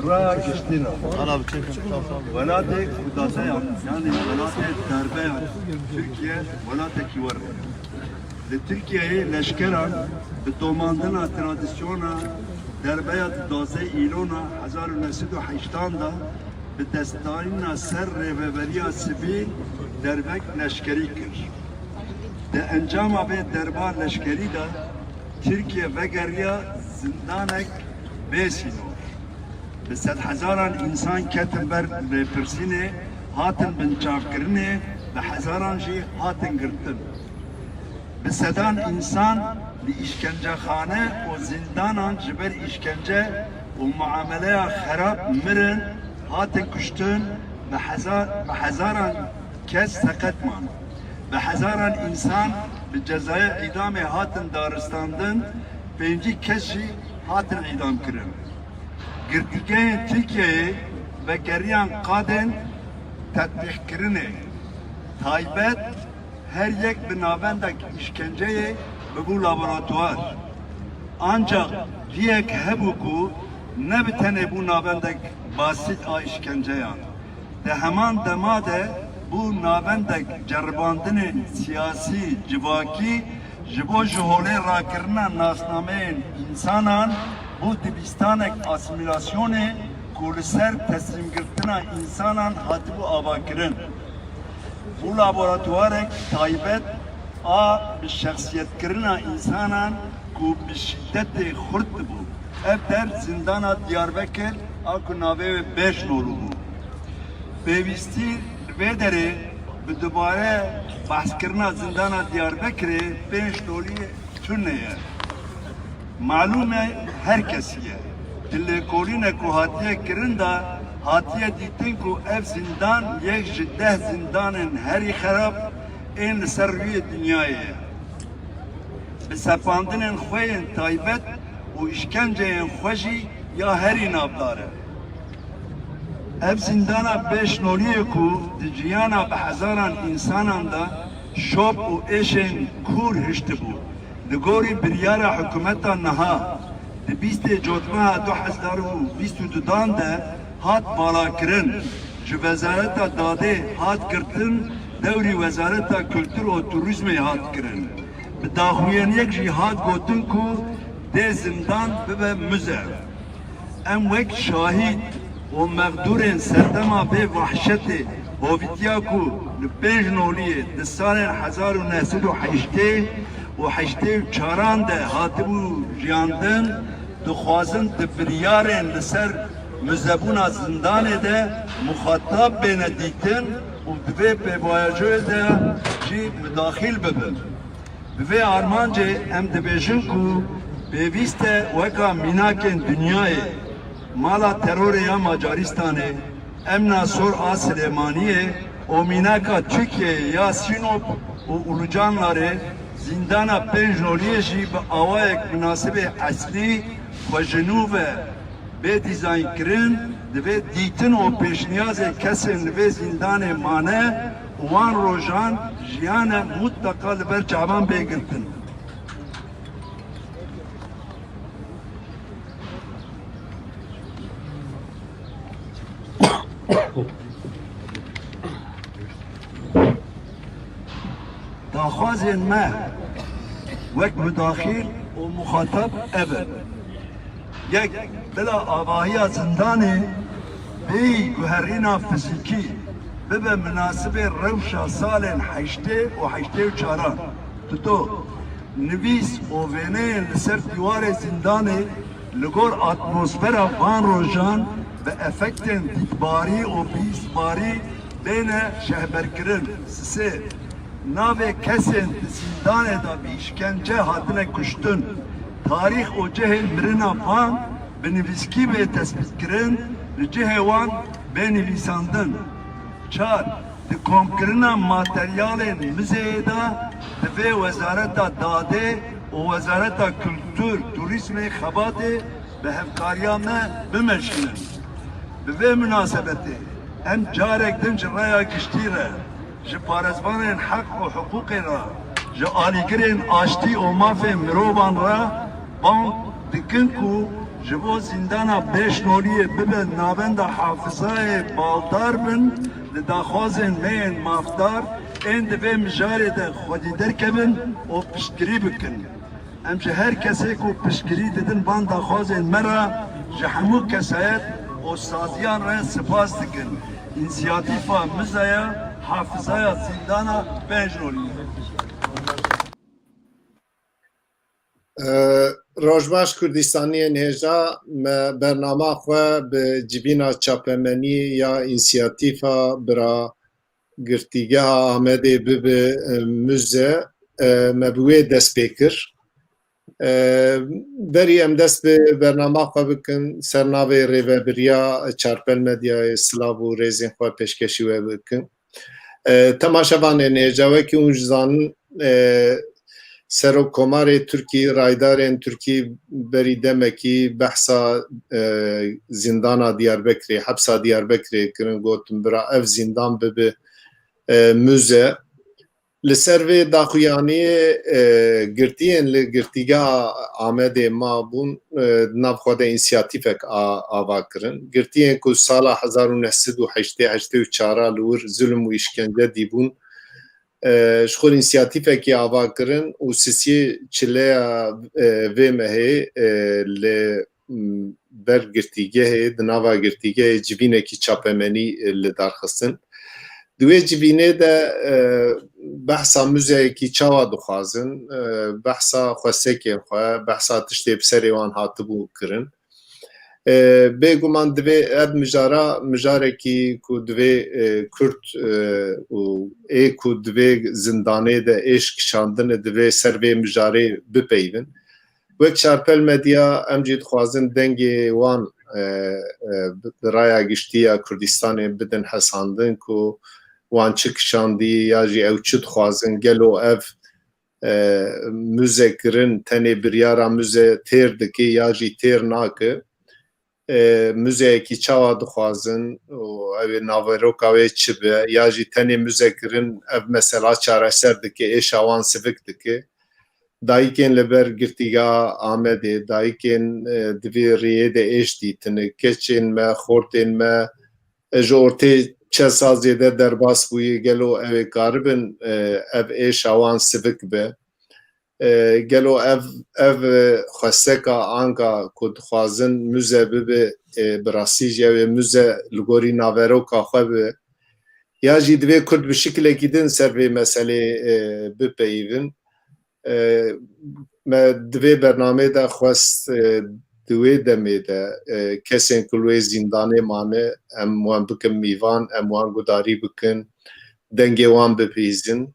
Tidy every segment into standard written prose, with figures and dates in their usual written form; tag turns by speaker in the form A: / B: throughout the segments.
A: را کشتینا ولات خداسیان yani ولات دربیان Türkiye ولات کیور Türkiye'yi leşkeran به دوماندنا ترادیسیونا دربیات دازه ایلونا 1980 da به دستاینا سر رهبری سیویل دربک لشکری کرد. ده انجام به دربار لشکری da Türkiye ve geriye zindanek besino. Bi sed hezaran insan ketin ber represine hatin bin çavkirine ve hezaran jî hatin girtin. Bi sedan insan li işkencehane o zindanan jiber işkence o muameleya xerab mirin hatin kuştun ve hezaran kes seketman. Ve hezaran insan bi cezaya idame hatin daristandın penci kesi hatin idam kirin. Girtikeyen Türkiye'yi ve geriyan kadın tetbih kirine. Taybet her yek binavendek işkenceyi ve bu laboratuvar. Ancak riyek hebuku ne bitene bu navendek basit a işkenceyan. De hemen demade bu navendek cerbandının siyasi civaki jibo jihole rakirna nasnameyin insanan bu dibistanek asimilasyonu kuliser teslim girtina insanan hatibu avakirin. Bu laboratuvarek taybet a bir şahsiyet kirina insanan ku bir şiddeti hurt bu. Ev der zindana Diyarbakır aku nave 5 nolu bu. Bevisti ve deri bir dubare bahs kirina zindana Diyarbakır'ı 5 nolu tüneye. Malume herkesiye. Dille koline ku hatiye kirin da hatiye ditin ku ev zindan yek jiddeh zindanın heri xerab en serviye dünyaya. Bi sepandinin xweyin taybet u işkenceyin xweji ya heri navdare. Ev zindana 5 noliye ku di ciyana bi hezaran insanan da şop u eşin kur hişti bu. Di gori biryara hükümeta naha di biste cotmaha 2022 de hat balakirin ji vezareta dade hat kirtin devri vezareta kültür o turizme hat kirin. Bi daxuyeniyek jî hat gotin ku de zindan bibe müze. Em wek şahit o mağdurên serdema bê vahşetê hovitiya ku li 5 noliyê di salên 1908 û 84 de hatibû jiyandin dixwazin di biryarên li ser müzebûna zindanê de muxatab bêne dîtin û di vê pêvajoyê de jî müdaxil bibin. Bi vê armancê em dibêjin ku pêwîst e weka mînakên dünyayê mala terorê ya Macaristanê emna sor a Silêmaniyê o mînaka Türkiye'ye ya Sinop û Ulucanlarê zindana 5 noliyê jî bi awayek münasibê eslî xwejinû ve bê dîzayn kirin divê dîtin û pêşniyazê kesên li vê zindanê mane û wan rojan jiyane mutlaka li ber çavan bê girtin. Daxwazên me wek müdaxil û muxatab ev in. Yek bila avahiya zindanê bêyî guherîna fizîkî bibe münasibê rewşa salên 80 û 84 tuto nivîs û wêneyên li ser dîwarê zindanê li gor atmosfera van rojan ve efektên dîtbarî û bîstbarî bêne şehberkirin sisê navê kesên di zindanê da bi işkence hatine kuştin tarîx û cihên mirina van bi nivîskî bê tespît kirin li cihê wan bê nivîsandin. Çar di komkirina materyalên müzeyê da di vê wezareta dadê û wezareta kültür turizmê xebatê bi hevkariya me bimeşinin. Bi vê münasebetê em carek din ji raya giştî re ji parezvanên hek û hiqûqê re ji alîgirên aştî û mafê mirovan re bang dikin ku جبو زندانا بيش نوليه ببن نابندا حافظاي بالدار بن لداخوزن مين مافدار ان دبي مجاري ده خودي دركبن و پشتگیری بکن امجه هر کسی کو پشتگیری ددن بان داخوزن مرا جهمو کسایت و سازیان را سپاس دکن انسیاتیفا مزایا حافظایا زندانا بيش نوليه
B: روجباش کردستانی نهجا برنامه خو به جبینا چاپمنی یا انسیاتیفا برا گرتیگه آمده به موزه مبوی دست بکر بری ام دست به برنامه خو بکن سرناوی ریوبریا چارپل مدیا سلاو و ریزین خو پیشکشی و بکن تماشاوان نهجا وکی اونج زانن سروکمار ترکی رایدارن ترکی بری دمکی بحثا زندانا دیاربکری حبسا دیاربکری کرن گوتن برا اف زندان به موزه لسر و داخویانی گرتین لگرتیگا آمده ما بون ناو خود انسیاتیفک آوا کرن گرتین که سال 1984 لور ظلم و اشکنجه دیبون شخور انسیاتیفه که آوا کرن و سیسی چله ویمه بر گرتیگه دناوا گرتیگه جبینه کی چاپمنی لدار خستن دوی جبینه ده بحثا موزه کی چاوا دخوازن بحثا خواسته که خواه بحثا تشتی بسری وان هاتبو کرن بگومان دوی اب مجاره کی کو دوی کرد و ای کو دوی زندانه ده ایش کشاندن دوی سروی مجاره بپیون وک چارپل مدیا امجید خوازن دنگی وان رایا گشتیا کردستان بدن حساندن کو وان چه کشاندی یا جی او چد خوازن گلو اف موزه کرن تنی بریارا موزه تیر دکی یا جی تیر ناکه موزه کی چاوا دخوازن و او ناوروکا و چبه یا جی تنی موزه کرن اف مثلا چاره سر دکی ایشاوان سفک دکی دایکن لبر گرتیگا آمده دایکن دوی ریه ده ایش دیتنه کچین ما خورتین ما جورتی چه سازیده در باس بوی گلو او کاربن اف ایشاوان سفک به گلو اف خواستکا آنگا کد خوازن موزه به براسیجه و موزه لگوری ناوروکا خواه به یا جی دوی کرد به شکل گیدن سر به مسئله بپیون ما دوی برنامه دا خواست دوی دمه دا کسین کلوی زندانه مانه ام وان بکن میوان ام وان گداری بکن دنگی وان بپیزن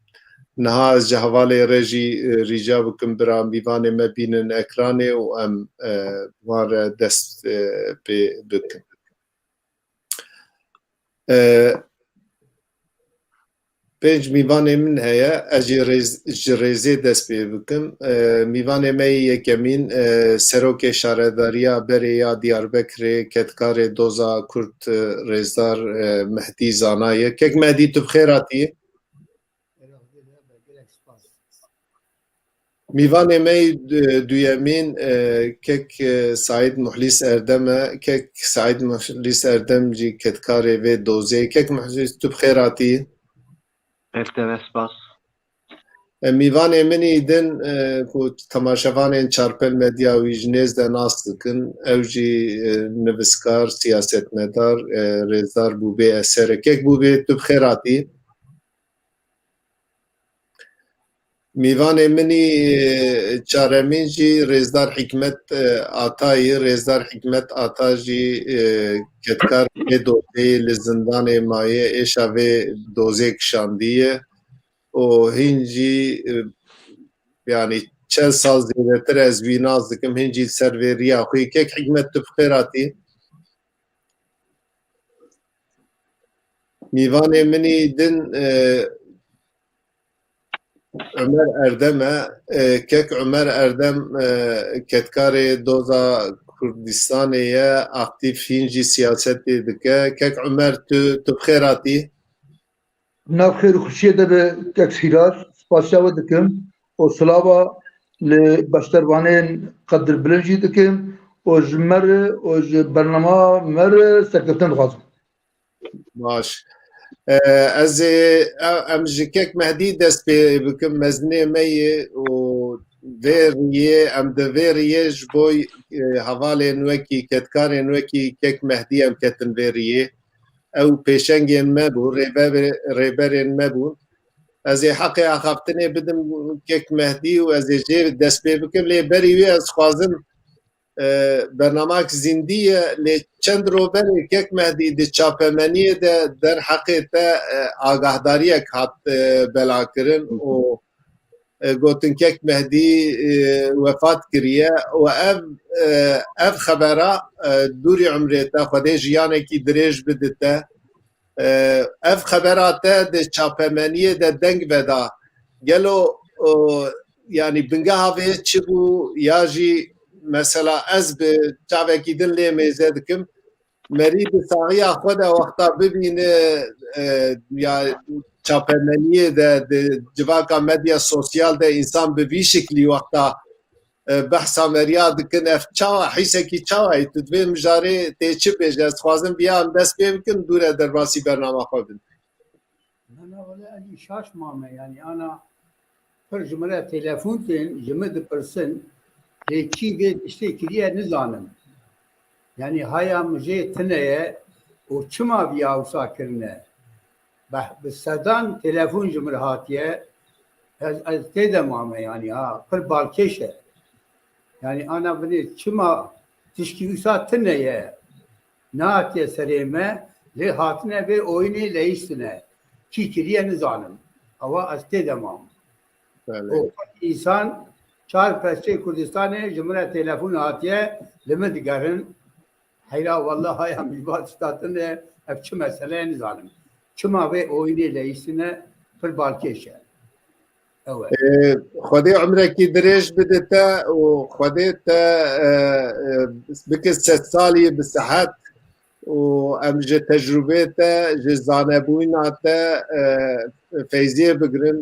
B: نها از جهوال رجی ریجا بکن برا میوان مبینن اکرانه و ام وار دست بکن پنج میوان من هیا اجی جریزه دست پی بکم میوان می یکمین سروک شارداریا بریا دیاربکر کتکار دوزا کرد رزدار مهدی زانایه کک مهدی تو بخیراتی میوان می دویمین کک سعید محلیس اردم کک سعید محلیس اردم جی کتکار و دوزه کک محلیس تو بخیراتی
C: ارتباس باس
B: میوان منی دن کو تماشاوان چارپل مدیا ویجنز ده ناس دکن او جی نویسکار سیاستمدار رزدار بوبه اثر کک بوبه تو بخیراتی میوان منی چارمین جی رزدار حکمت آتایی رزدار حکمت آتا جی کتکار دوزه لزندان مایه ایشا و دوزه کشاندیه و هنجی yani چند سال زیادتر از وی ناز دکم هنجی سروریا خوی که حکمت تبخیراتی میوان منی دن عمر اردمه که عمر اردم کتکار دوزا کردستانیه اکتیف هنجی سیاست دکه که عمر تبخیراتی
D: ناف خير خوشية دبي كاكسيرار سباسيا دكم وصلابا لبشتر وانين قدر بلنجي دكم o ji mer o ji bernama mer serkeftin dixwazim.
B: باش از ام جکک مهدی دست بکم مزنه می و ویریه ام ده ویریه جبوی حواله نوکی کتکار نوکی کک مهدی ام کتن ویریه او پیشنگین مبو ریبرین مبو از حقی اخافتنه بدم کک مهدی و از جه دست بکم لی بریوی از خوازم برنامه زندیه لی چند رو بری کک مهدی دی چاپمنیه در حقیقت آگاهداریه کات بلا کرن و گوتن کک مهدی وفات کریه و اف خبره دوری عمریتا خوده جیانه کی دریج بدته اف خبراته دی چاپمنیه دی دنگ بدا گلو yani bingaha ve çibu yaji mesela ez bi çavekî din lê mêze dikim merî bi saxiya xwe de wexta bibîne ya çapemeniyê de di civaka medya sosyal de însan bi vî şeklî wexta behsa meriya dikin ev çawa hîsekî çawayê tu divê mijarê tê çi bêje ez dixwazim biya em dest pê bikin dûre derbasî bernama xwe bin.
E: أنا ولا أجي شاش ماما يعني أنا فرج مرة تلفونتين جمد برسن لكي بيت اشتكي نزانم يعني هاي مجي تنية وشما بيا وساكرنا بالسدان تلفون جمرهاتية از تيدا ماما يعني ها كل بالكيشة يعني أنا بني شما تشكي وسا تنية ناتية سريمة لهاتنا بي oyunu ليستنا ki kiriye nizanim. Ama azte demam. O insan çar peşe Kurdistan'e Cumhuriyet telefon hatiye limit digerin. Hayra vallahi hayam bilbat istatın de hepçi meseleye nizanim. Çuma ve oyunu leysine fır balkeşe. Evet.
B: خودی عمرکی دریج بدته و خودی تا بکس 7 سالی به صحت و ام جه تجربه تا جه زانبوینا تا فیضیه بگرن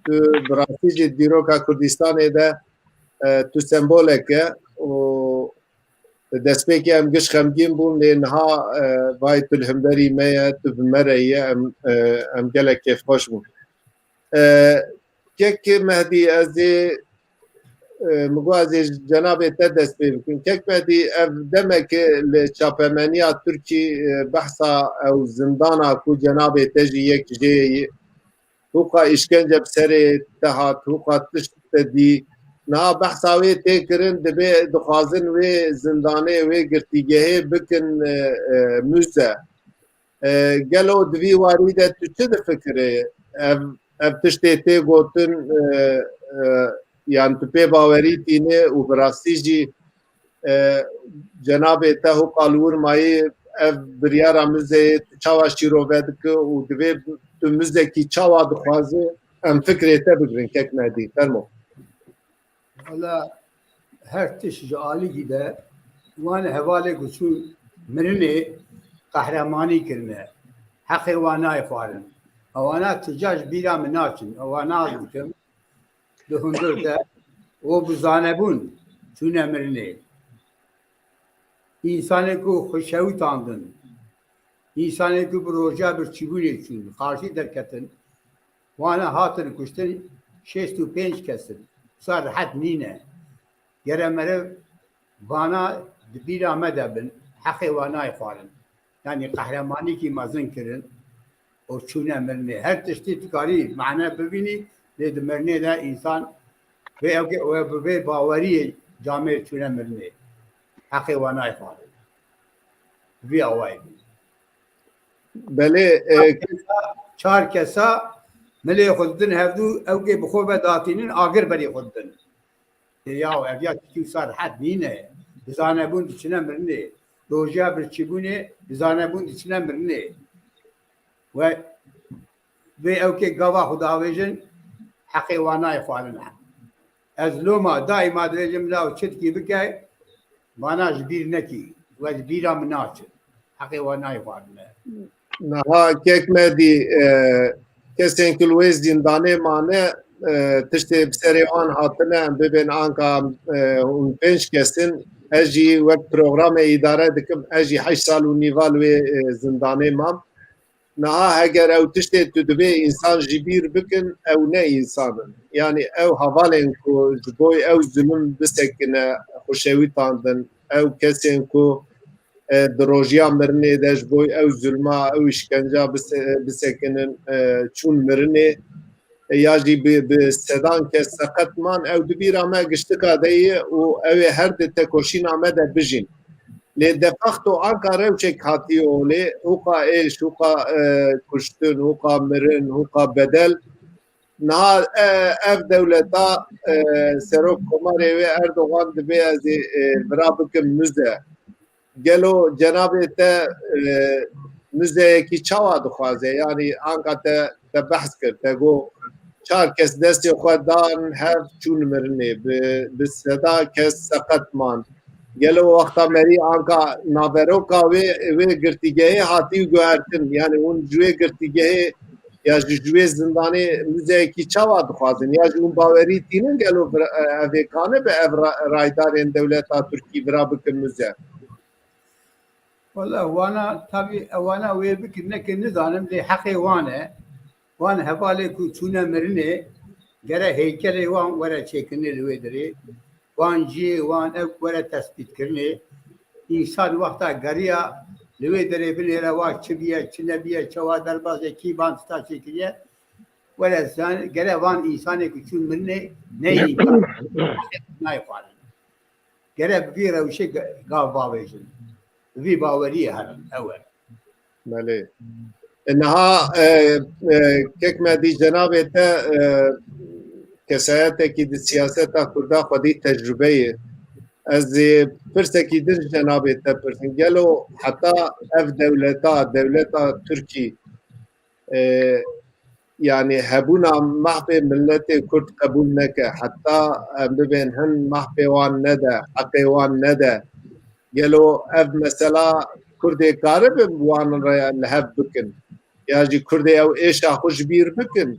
B: تو براسی جه دیروکا کردستان ده تو سمبوله که و دست پیکی ام گش خمگین بون لینها وای تلهمدری میا تو بمرهیه ام گله کیف خوش بون کک مهدی از مگوز جناب تدست بکن کک مهدی اف دمک لچاپمنیا ترکی بحثا او زندانا کو جناب تجی یک جی توقع اشکنجه بسری تحت توقع تشت دی نا بحثا وی تکرن دبی دخوازن وی زندانه وی گرتیگه بکن موزه گلو دوی واریده تو چه فکره ev tiştê tê gotin yan tu pê bawerî tîne û bi rastî jî cenabê te hoqa li wir mayê ev biryara müzeyê tu çawa şîrove dike û divê tu müzekî çawa dixwaze em fikrê te bigirin kek Mehdi fermo.
E: Valla her tiş ali gide wan hevale guçû mirinê qehremanî kirine heqê wan nayxwarin. Avana ticaj bira minaçin, avana dikim, duhundur da, o bu zanebun, çün emrini. İnsanı ku xoşevi tandın, insanı ku bir roja bir çibun için, karşı derketin, vana hatın kuştun, 65 kesin, sar rahat nine. Geremere bana bira medebin, hakkı vana ifaren. Yani kahramanı ki mazın kirin, o çune merne her tişti tkari mana bibini led merne da insan ve bavariye cami çune merne hakkı ve naifar vi avay
B: Bele
E: çar kesa mele xuddin hevdu evge bixo ve datinin agir beri xuddin ya evya ki sar had nine bizane bun içine merne roja bir çibune bizane bun içine merne ve evke gava hudavejin hakkı ve naifalına. Ez loma daima diyeceğim la çetki bike bana jbir neki ve jbira minaçı hakkı ve naifalına.
B: Naha kek Mehdi kesen kul zindane mane tiştê bi serê wan hatine em bibên anka hûn pênc kesin اجي وقت برنامج اداره دكم اجي 8 سال ونيفال و زنداني مام نها اگر او تشتي تدبي انسان جبير بكن او نه انسان يعني او حوالين كو جبوي او ظلم بسكن خوشوي تاندن او كسين كو دروجيا مرني داش بوي او ظلما او اشكنجا بسكن چون مرني ياجي بسدان كسقط مان او دبيرا ما قشتكا دي او هر تكوشين عمدا بجين لدفختو انكا روشك هاتيو لي هوكا ايش هوكا كشتن هوكا مرن هوكا بدل نهار اف دولتا سروك كوماري و اردوغان دبي از برابكم مزه گلو جناب تا مزه کی چاوا دخوازه یعنی انکا تا بحث کرد تا گو چار کس دستی خوددان هف چون مرنه بسدا کس سقط مان گلو وقتا مری آنکا نابروکا و گرتیگه هاتی گوهرتن یعنی اون جوه گرتیگه یا جوه زندانی موزه کی چاوا دخوازن یا اون باوری تینن گلو اوکانه به رایدارین دولتا ترکی برا بکن موزه
E: والله وانا طبي وانا ويبك انك نظام لي حقي وانا هبالي كوتونا مرني جرى هيكلي وان ورا تشيكني الويدري وان جي وان ورا تثبيت كرني انسان وقتا غريا الويدري بنيرا واش تشبيه تشنبيه تشوا درباز كي بان ستا تشيكيه ولا زان جرى وان انسان كوتون مرني ني ناي فعل جرى بغيره وشي قال بابيجن في باوريه هذا اول
B: مالي انها كيك ما دي جناب تا كسايات كي دي سياسات كردا خدي تجربه از فرسكي در جناب تا برسنجلو حتى اف دولتا تركي يعني هبونا محبه ملت كرد قبول نك حتى ببين هن محبه وان ندا حقي وان ندا گلو اف مثلا کردی کارب وان را لحب بکن یا جی کردی او ایشا خوش بیر بکن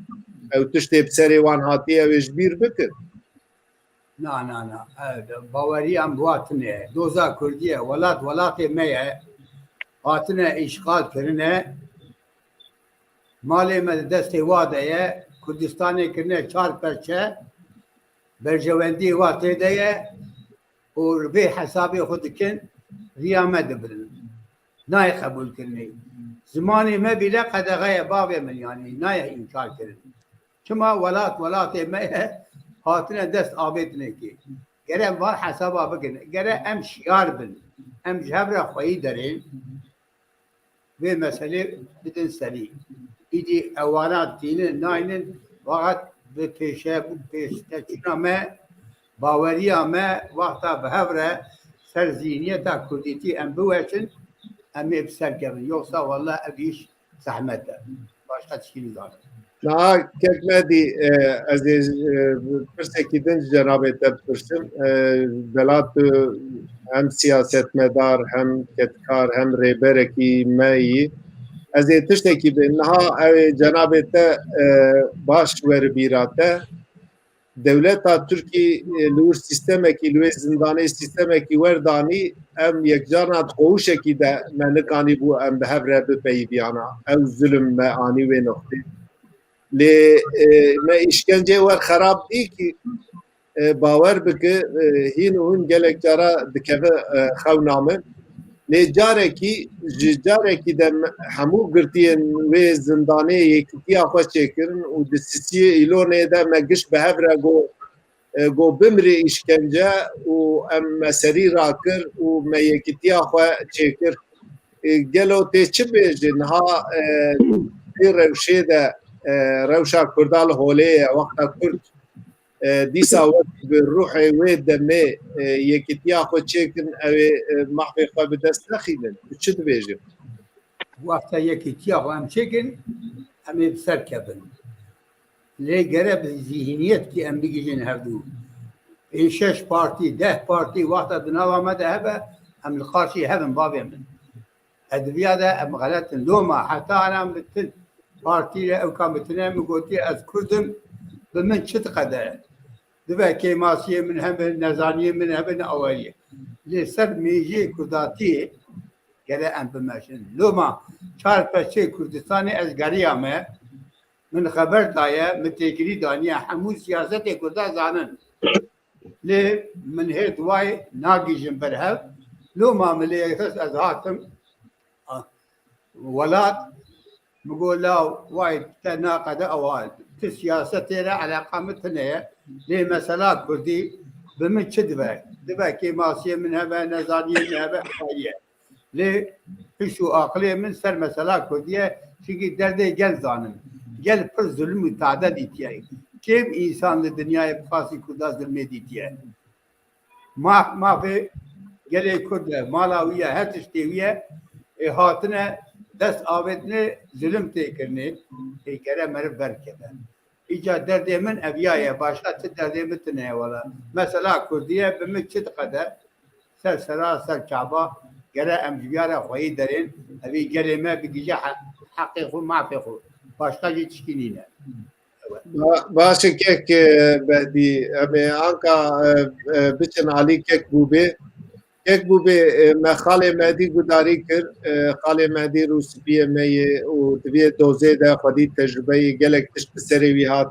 B: او تشتی بسری وان هاتی او ایش بیر بکن
E: نا باوری ام بواتنه دوزا کردیه ولات میه هاتنه اشغال کرنه مالی من دست واده کردستانی کرنه 4 پرچه برجواندی واته ده و به حسابی خود کن ريامة دبرن ناي قبول كرني زماني ما بلا قد غاية بابي من يعني ناي إنكار كرن كما ولات ما هاتنا دست آبيتنا كي قرأ ما حسابا بكن قرأ أم شيار بن أم جهبرا خوي دارين بمسألة بدن سري إيدي أوانات دينن ناينن وقت بپیشتچنا ما باوریا ما وقتا بهوره سر زینیتا کردیتی ام بوشن ام بسر کردن یوکسا والله ابیش زحمته başka çiğni zaten.
B: Na kekmedi az persekî din cenabê te pirsim belat hem siyasetmedar hem ketkar hem rêberekî me yî ez ê tiştekî bi niha ew cenabê te baş weribîra te devleta Türkî li wir sîstemekî li wê zindanê sîstemekî werdanî em yekcana dixwişekî de me nikanî bû em bi hev re bipeyiviyana ew zulm me anî wê noxtê lê me îşkence wer xerab dî ki bawer bike hîn û hûn gelek cara dikeve xewna min lê carekî ji carekî de hemû girtiyên wê zindanê yekîtiya xwe çêkirin û di sîsiyê îlonê de me giş bi hev re got bimrê îşkence û em me serî rakir û me yekîtiya xwe çêkir gelo tê çi bêje niha tê rewşê de rewşa Kurda li holê ye wexta Kurd dîsa wek bi ruhê wê demê yekîtiya xwe çêkin ew ê mahvê xwe bi dest nexînin çi dibêjin
E: وقتا یکیتیا و هم چکن همه بسر کبن لی گره به ذهنیت که هم بگیجن هر دو این 6 پارتی 10 پارتی وقتا دناو آمده هبه هم الخارشی هبن بابی من ادویاده هم غلطن لوما حتی انا بتن پارتی او کام بتنه مگوتی از کردم به من چت قدره دبه کیماسیه من هم نزانیه من هم اولیه لسر میجی کرداتی گره ام بمشن لوما چار پچه کردستانی از گریامه من خبر دایه متکری دانیه همون سیاست کرده زانن لی من هید وای ناگیجم برهف لوما ملی از هاتم ولاد بقول لا وايد تناقض اوال في سياسة علاقة مثنية لمسألة كردي بمن شدبه دبا كيماسية منها نظرية منها حقيقية لي فيشو عقلية من سر مسألة كردية شيء درد جل زانم جل پر ظلم وتعدد ديتيا كم إنسان الدنيا بخاصي كردا ظلم ديتيا ما في جل كرد مالاوية هتشتوية هاتنا دست آوردن ظلم تکرنه ایکره مرد برکده ایجا درد من اویایه باشا چه درد من تنه والا مثلا کردیه بمید چه قدر سر سرا سر کعبا گره امجویاره خواهی دارین اوی گره ما بگیجه حقی خود معفی خود باشا جی چکنینه
B: باشه کک بهدی امی آنکا بچن علی کک بوبه ما خاله مهدی گداری کر خاله مهدی روسیه می و دوی دوزه ده خودی تجربه گلک تشت سری وی هات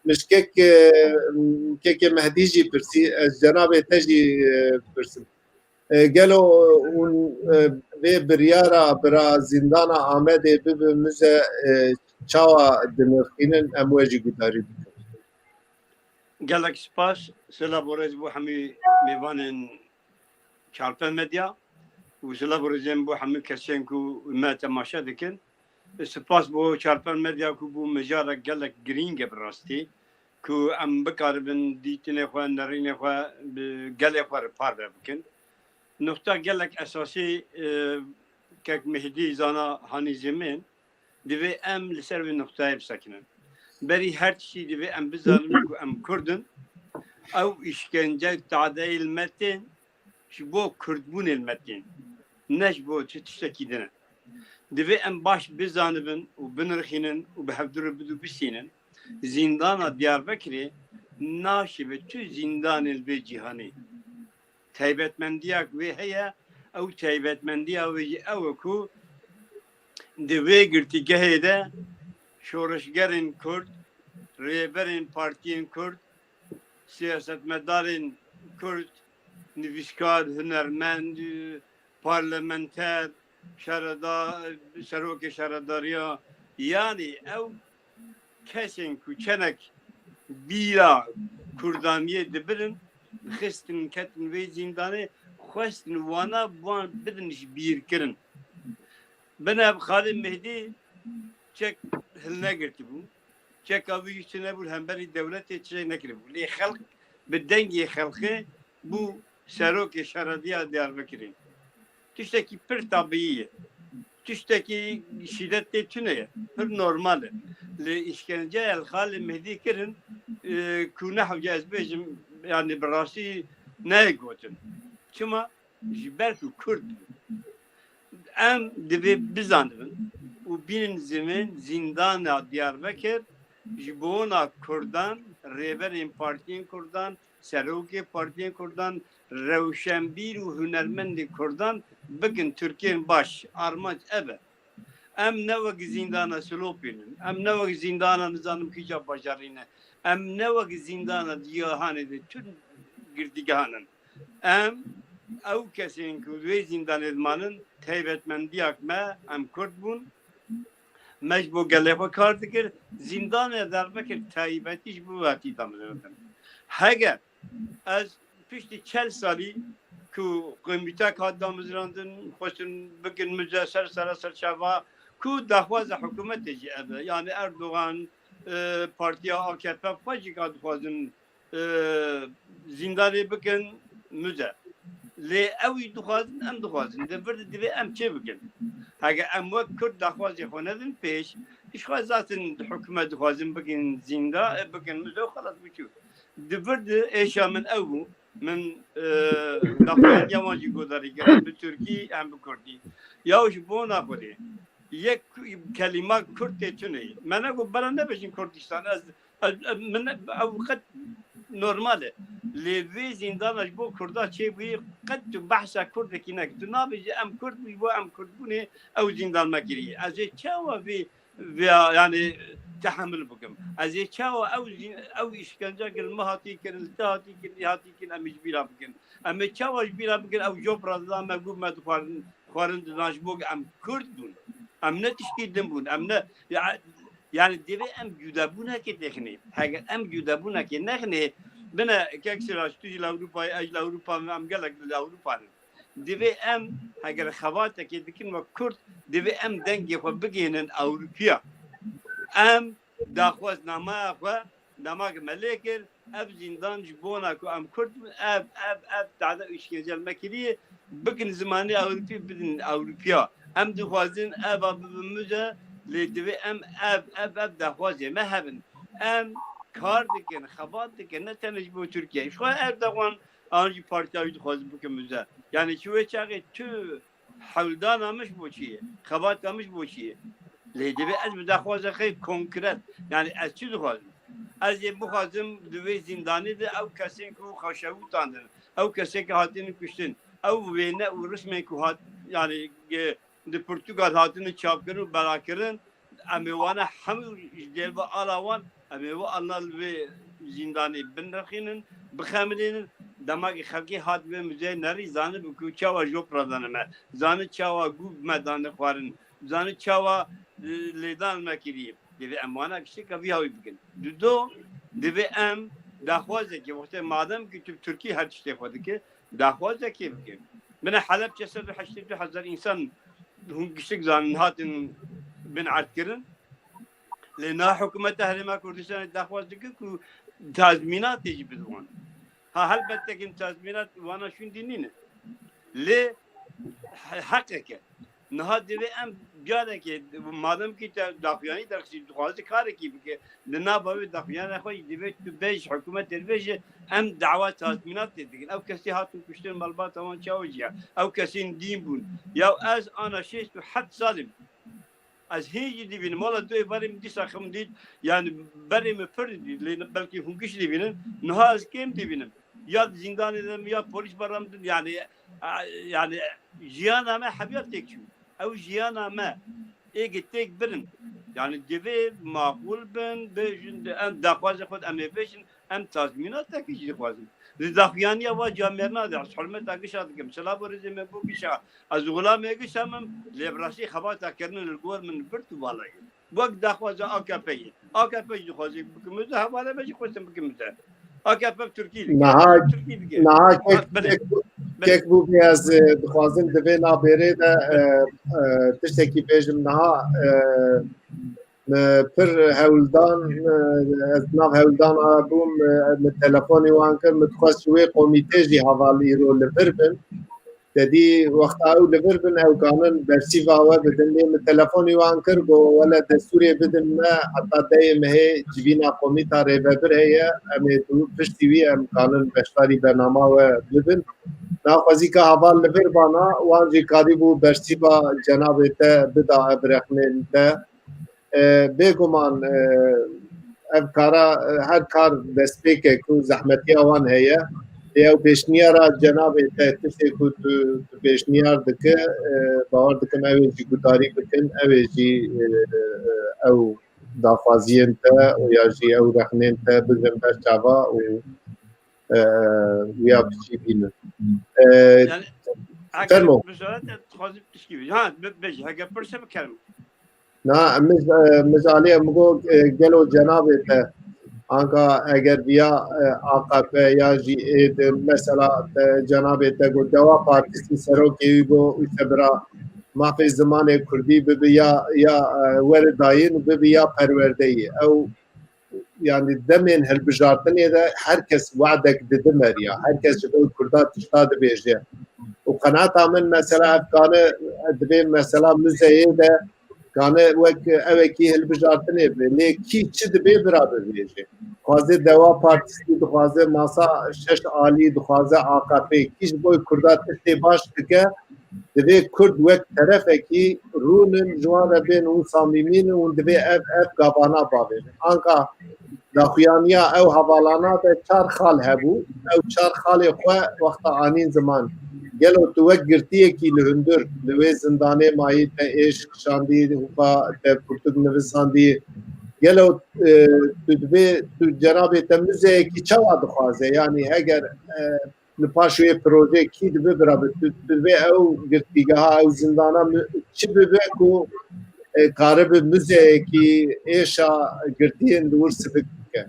B: مش کک مهدی جی پرسی از جناب تجی پرسی گلو اون به بریارا برا زندان آمده به مزه چاوا دنخینن امواجی گداری
F: گلک سپاس سلا بورز بو همی میوانن چارپن مدیا و سلا بورزم بو همی کسین کو ما تماشا دکن سپاس بو چارپن مدیا کو بو مجارا گلک گرینگ براستی کو ام بکاربن دیتنه خو نرینه خو گلک خو پار بکن نقطه گلک اساسی کک مهدی زانا هانی زمین دوی ام لسر و نقطه بسکنن بری هر چی دوی ام بزارم کو ام کردن او işkence تعدیل متن شبو کردبون المتن نش بو تشتكيدنا دوی ام باش بزانبن و بنرخینن و بهفدر بدو بسینن زندان دیاربکری ناشب تو زندان البی جهانی تایبتمندیاک وی هیا او تایبتمندیا وی او کو دوی گرتیگه ده شورشگرین کرد ریبرین پارتین کرد siyasetmedarın Kürt, nüviskar, hünermend, parlamenter, şeroke şeradariya yani ev kesin küçenek bira Kurdaniye de birin xistin ketin ve zindanı xwestin wana buan bidiniş bir kirin. Ben ev Halim Mehdi çek hiline girdi bu. çek avı üstüne bu hemberi devlet yetişecek ne kirib. Li halk bedengi halkı bu seroke şaradiya Diyarbakır'ın. Tüşteki pir tabiiye. Tüşteki şiddetli tüneye. Pir normali. Li işkence el Halim Mehdi kirin ku nehv ezbejim yani birası ne gotin. Çima belki Kürt. Em dibi bizanın u binin zemin zindana Diyarbakır jibona Kurdan Reberin Partiyen Kurdan Seroke Partiyen Kurdan Revşenbir u Hünermendi Kurdan bugün Türkiye'nin baş armaç ebe em ne vaki zindana Slopin'in em ne vaki zindana nizanım hicab başarına em ne vaki zindana diyahanede tüm girdigahanın em ev kesin ki ve zindan edmanın teybetmendiyak me em Kürt bun mecbu gelefe kardıkır zindan ederbekir teybetiş bu vati damızırdım. Heger az pişti çel sali ku kıymetek haddamızırandın hoşun bugün müzeser sarasır şava ku dahvaza hükümet ebe yani Erdoğan partiye AKP facik adfazın zindanı bugün müze لی اوی دخوازن ام دخوازن دفرد دوی ام چه بکن اگه ام وقت کرد دخوازی خوندن پیش ایش خواهد ذاتن حکومت دخوازن بکن زنده بکن مزو خلاص بکو دفرد ایشا من او من دخوازن یوانجی گذاری گرم به ترکی ام بکردی یاوش بونا خوری یک کلمه کرد چونه من اگه برا نبشین کردستان از من او قد normale levi zindan bu kurda çebi qed tu bahsa kurdaki nek tu nabi am kurd bu am kurd bu ne ev zindan makiri az çava ve yani tahammül bukum az çava ev işkence gel mahati kel tahati kel hati kel am jbira bukum am çava jbira bukum ev job razla ma gum ma xwarin dinaj bu am kurd bu am ne tişkil bu am ne yani deve em güda buna ki tekni. Haga em güda buna ki nehne bana keksira stüdyo Avrupa'ya ajla Avrupa am galak Avrupa'nın. Deve em haga xavata ki dikin ve Kürt deve em dengi xo biginin Avrupa. Em daxwaz nama xo nama melekir ev zindan jbona ku am Kürt ev tada işgecel mekiliye bugün zamanı Avrupa bidin Avrupa. Em duxwazin ev müze لدوی اب دخوازی مهبن کار دکن خبات دکن نه تنش بو ترکیه شو اردوغان آنجی پارتیایی دخواز بکموزه yani شو چاقی تو حولدان همش بو چیه خبات همش بو چیه لدوی از بدخوازه خیلی کنکرت yani از چی دخوازم از یه بخوازم دوی زندانی ده او کسی که خوشاوی تاندن او کسی که هاتین کشتن او وینه او رسمه که هات yani de Portugal hatını çapkırın bırakırın amevana hamur jelba alavan ameva anal ve zindani binrakinin bixamilinin damagi xalqi hat ve müze nari zanı bu çava jopradan me zanı çava gub medanı xwarin zanı çava ledan mekiri deve amana kişi kavi havi bugün dudo deve am daxwaze ki vaqte madem ki Türkiye her şey yapmadı ki daxwaze ki bugün bana Halep cesaret 80,000 insan هم قشك زان هاتن بن عتكرن لنا حكومة أهل ما كردستان الدخواز دكو تازمينات يجي بدون ها هل بتكين تازمينات وانا شون دينين ليه حقك نهاد دي ام بياده كي مادام كي دافياني درسي دخواز كاري كي بك لنا بابي دافيان اخوي دي بيج حكومة البيج ام دعوات تازمينات تدين او كسي هاتن كشتن مالبات وان تشاوجيا او كسي دين بون يا از انا شيء حد ظالم از هيجي دي بين مالا دوي بريم دي ساخم دي يعني بريم فرد لين بلكي هنكش دي بين نهاز كيم دي بين يا زندان دم يا بوليس برام يعني جيانا ما حبيت تكشو او جيانا ما ايجي تك برن يعني دي معقول بن بجن ام دخواز خود ام بيشن ام تازمينات تكشي خوازم دافيانيا و جامعنا ده حرمت اگشاد كم سلا برزي مه بو بيشا از غلام اگشام لبراسي خبات كرن الجور من برتو بالاي وقت دخواز اكبي خوازي بكمزه حواله بجي خوستم بكمزه اكب تركي
B: کێک بوو بێز دخوازن دەبێ نابێرێ de tiştekî bêjim niha pir hewldan ez nav hewldana bûm min telefonê wan kir min dixwest ji wê komîtê jî hevalî îro li vir bin dedî wexta ew li vir bin ew kanin bersîva we bidin lê min telefonê wan kir got wele destûrê bidin me heta deyê mehê civîna komîta rêvebir heye em ê piştî wî em kanin beşdarî bernama we bibin naxwazî ka heval li vir bana wan jî karî bû bersîva cenabê te bida ev rexnên te bêguman ev kara her kar destpêkek û zehmetiya wan heye ew pêşniyara cenabê te tiştê ku tu pêşniyar dike bawer dikim ew ê jî gudarî bikin ew ê jî ew daxwaziyên te ya jî ew rexnên te bigrin ber çava û ya biçî bînin fermo na biz aliyê min got gelo cenabê te anka eger viya AKP ya jî mesela cenabê te got Deva Partîsî serokê wî got îsebira mafê zimanê Kurdî bibe ya were dayîn bibe ya perwerdeyî ew yani demên hilbijartinê de herkes wa'dek didime ya herkes ji bo Kurda tişta dibêje û qenaata min mesela ev kane dibê mesela müzeyê de kane wek evekî hilbijartinê be lê kî çi dibê bira bibêje dixwaze Deva Partîsî dixwaze masa şeş alî dixwaze AKP kî ji bo Kurda tiştê baş dike divê Kurd wek terefekî rûnin ji wan re bên û samîmîn û divê ev gavana bavêrin anka داخویانیا او هەواڵانە de çar xal hebû ew çar xalê xwe wexta anîn ziman gelo tu wek girtiyekî li hundir li wê zindanê mayî te êş kişandî xwe te pirtûk nivisandî gelo tu divê tu cenabê te müzeyekî çawa dixwaze yanî heger li paş wê projeyekî dibe birabe tu divê ew girtîgeha ew zindana çi bibe ku karibi müzeyekî êşa girtiyên li wir sivik bike.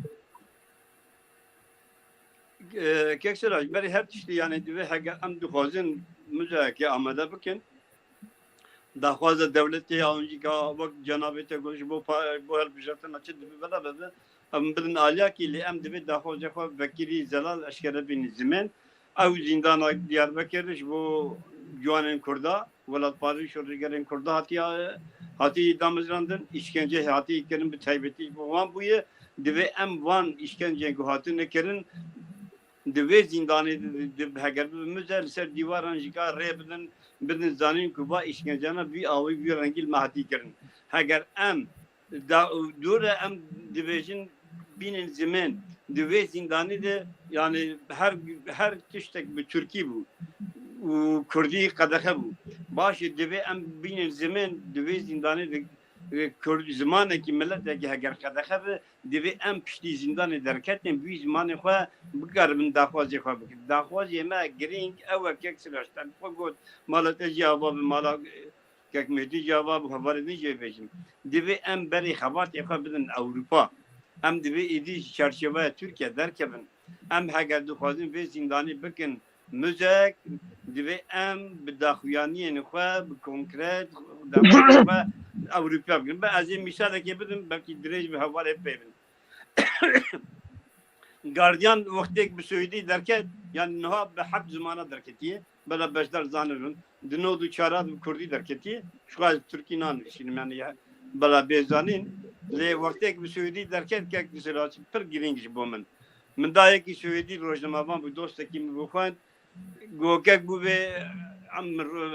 F: Keksiraj beri her tiştî yani divê heger em dixwazin müzeyekê amade bikin daxwaza devletê ya ka wek cenabê te got ji bo hilbijartina çi dibe berabe em bilin aliyakî lê em divê daxwazê xwe vekîlî zelal eşkere bînin zimên ew zîndana Diyarbekir ji bo ciwanên Kurda welatparî şoregerên Kurda hatiye damizrandin işkence hatiye kirin bi taybetî ji bo wan bûye divê em van işkenceyên ku hatine kirin divê zindanê heger bimîze li ser dîwaran jî ka rê bidin zanîn ku va işkencena vî awî vî rengî li me hatî kirin heger em dûre em dibêjin bînin zimên divê zindanê de yani her tiştek bi Türkî bû û Kurdî qedexe bû başê divê em bînin zimên divê zindanê de Kurd zimanekî milleteke heger qedexe be divê em piştî zindanê derketin vî zimanê xwe bikaribin daxwazê xwe bikin daxwazê me girîng ew kek silajten xwe got mala te jî ava bi mala kek Mehdî jî ava bi hevalê din jê bêjin divê em berê xebatê xwe bidin Ewropa em divê êdî çerçeveya Türkiye derkevin em heger dixwazin vê zindanê bikin müzek divê em bi daxuyaniyên xwe bi konkret daxwazê xwe Avrupa bikin ben ez ê misalekê bidim belkî dirêj bi hevalê pêvin gardiyan wextêk bi Swêdî derket yani niha bi heft zimana derketiye bela beşdar zanirin di nod û çaran bi Kurdî derketiye şu ez Türkî nanişînim yani bela bêzanîn lê wextêk bi Swêdî derket kek disilacî pir girîng ji bo min min dayekî Swêdî rojnamavan bi dostekî min bixwend gokek bû vê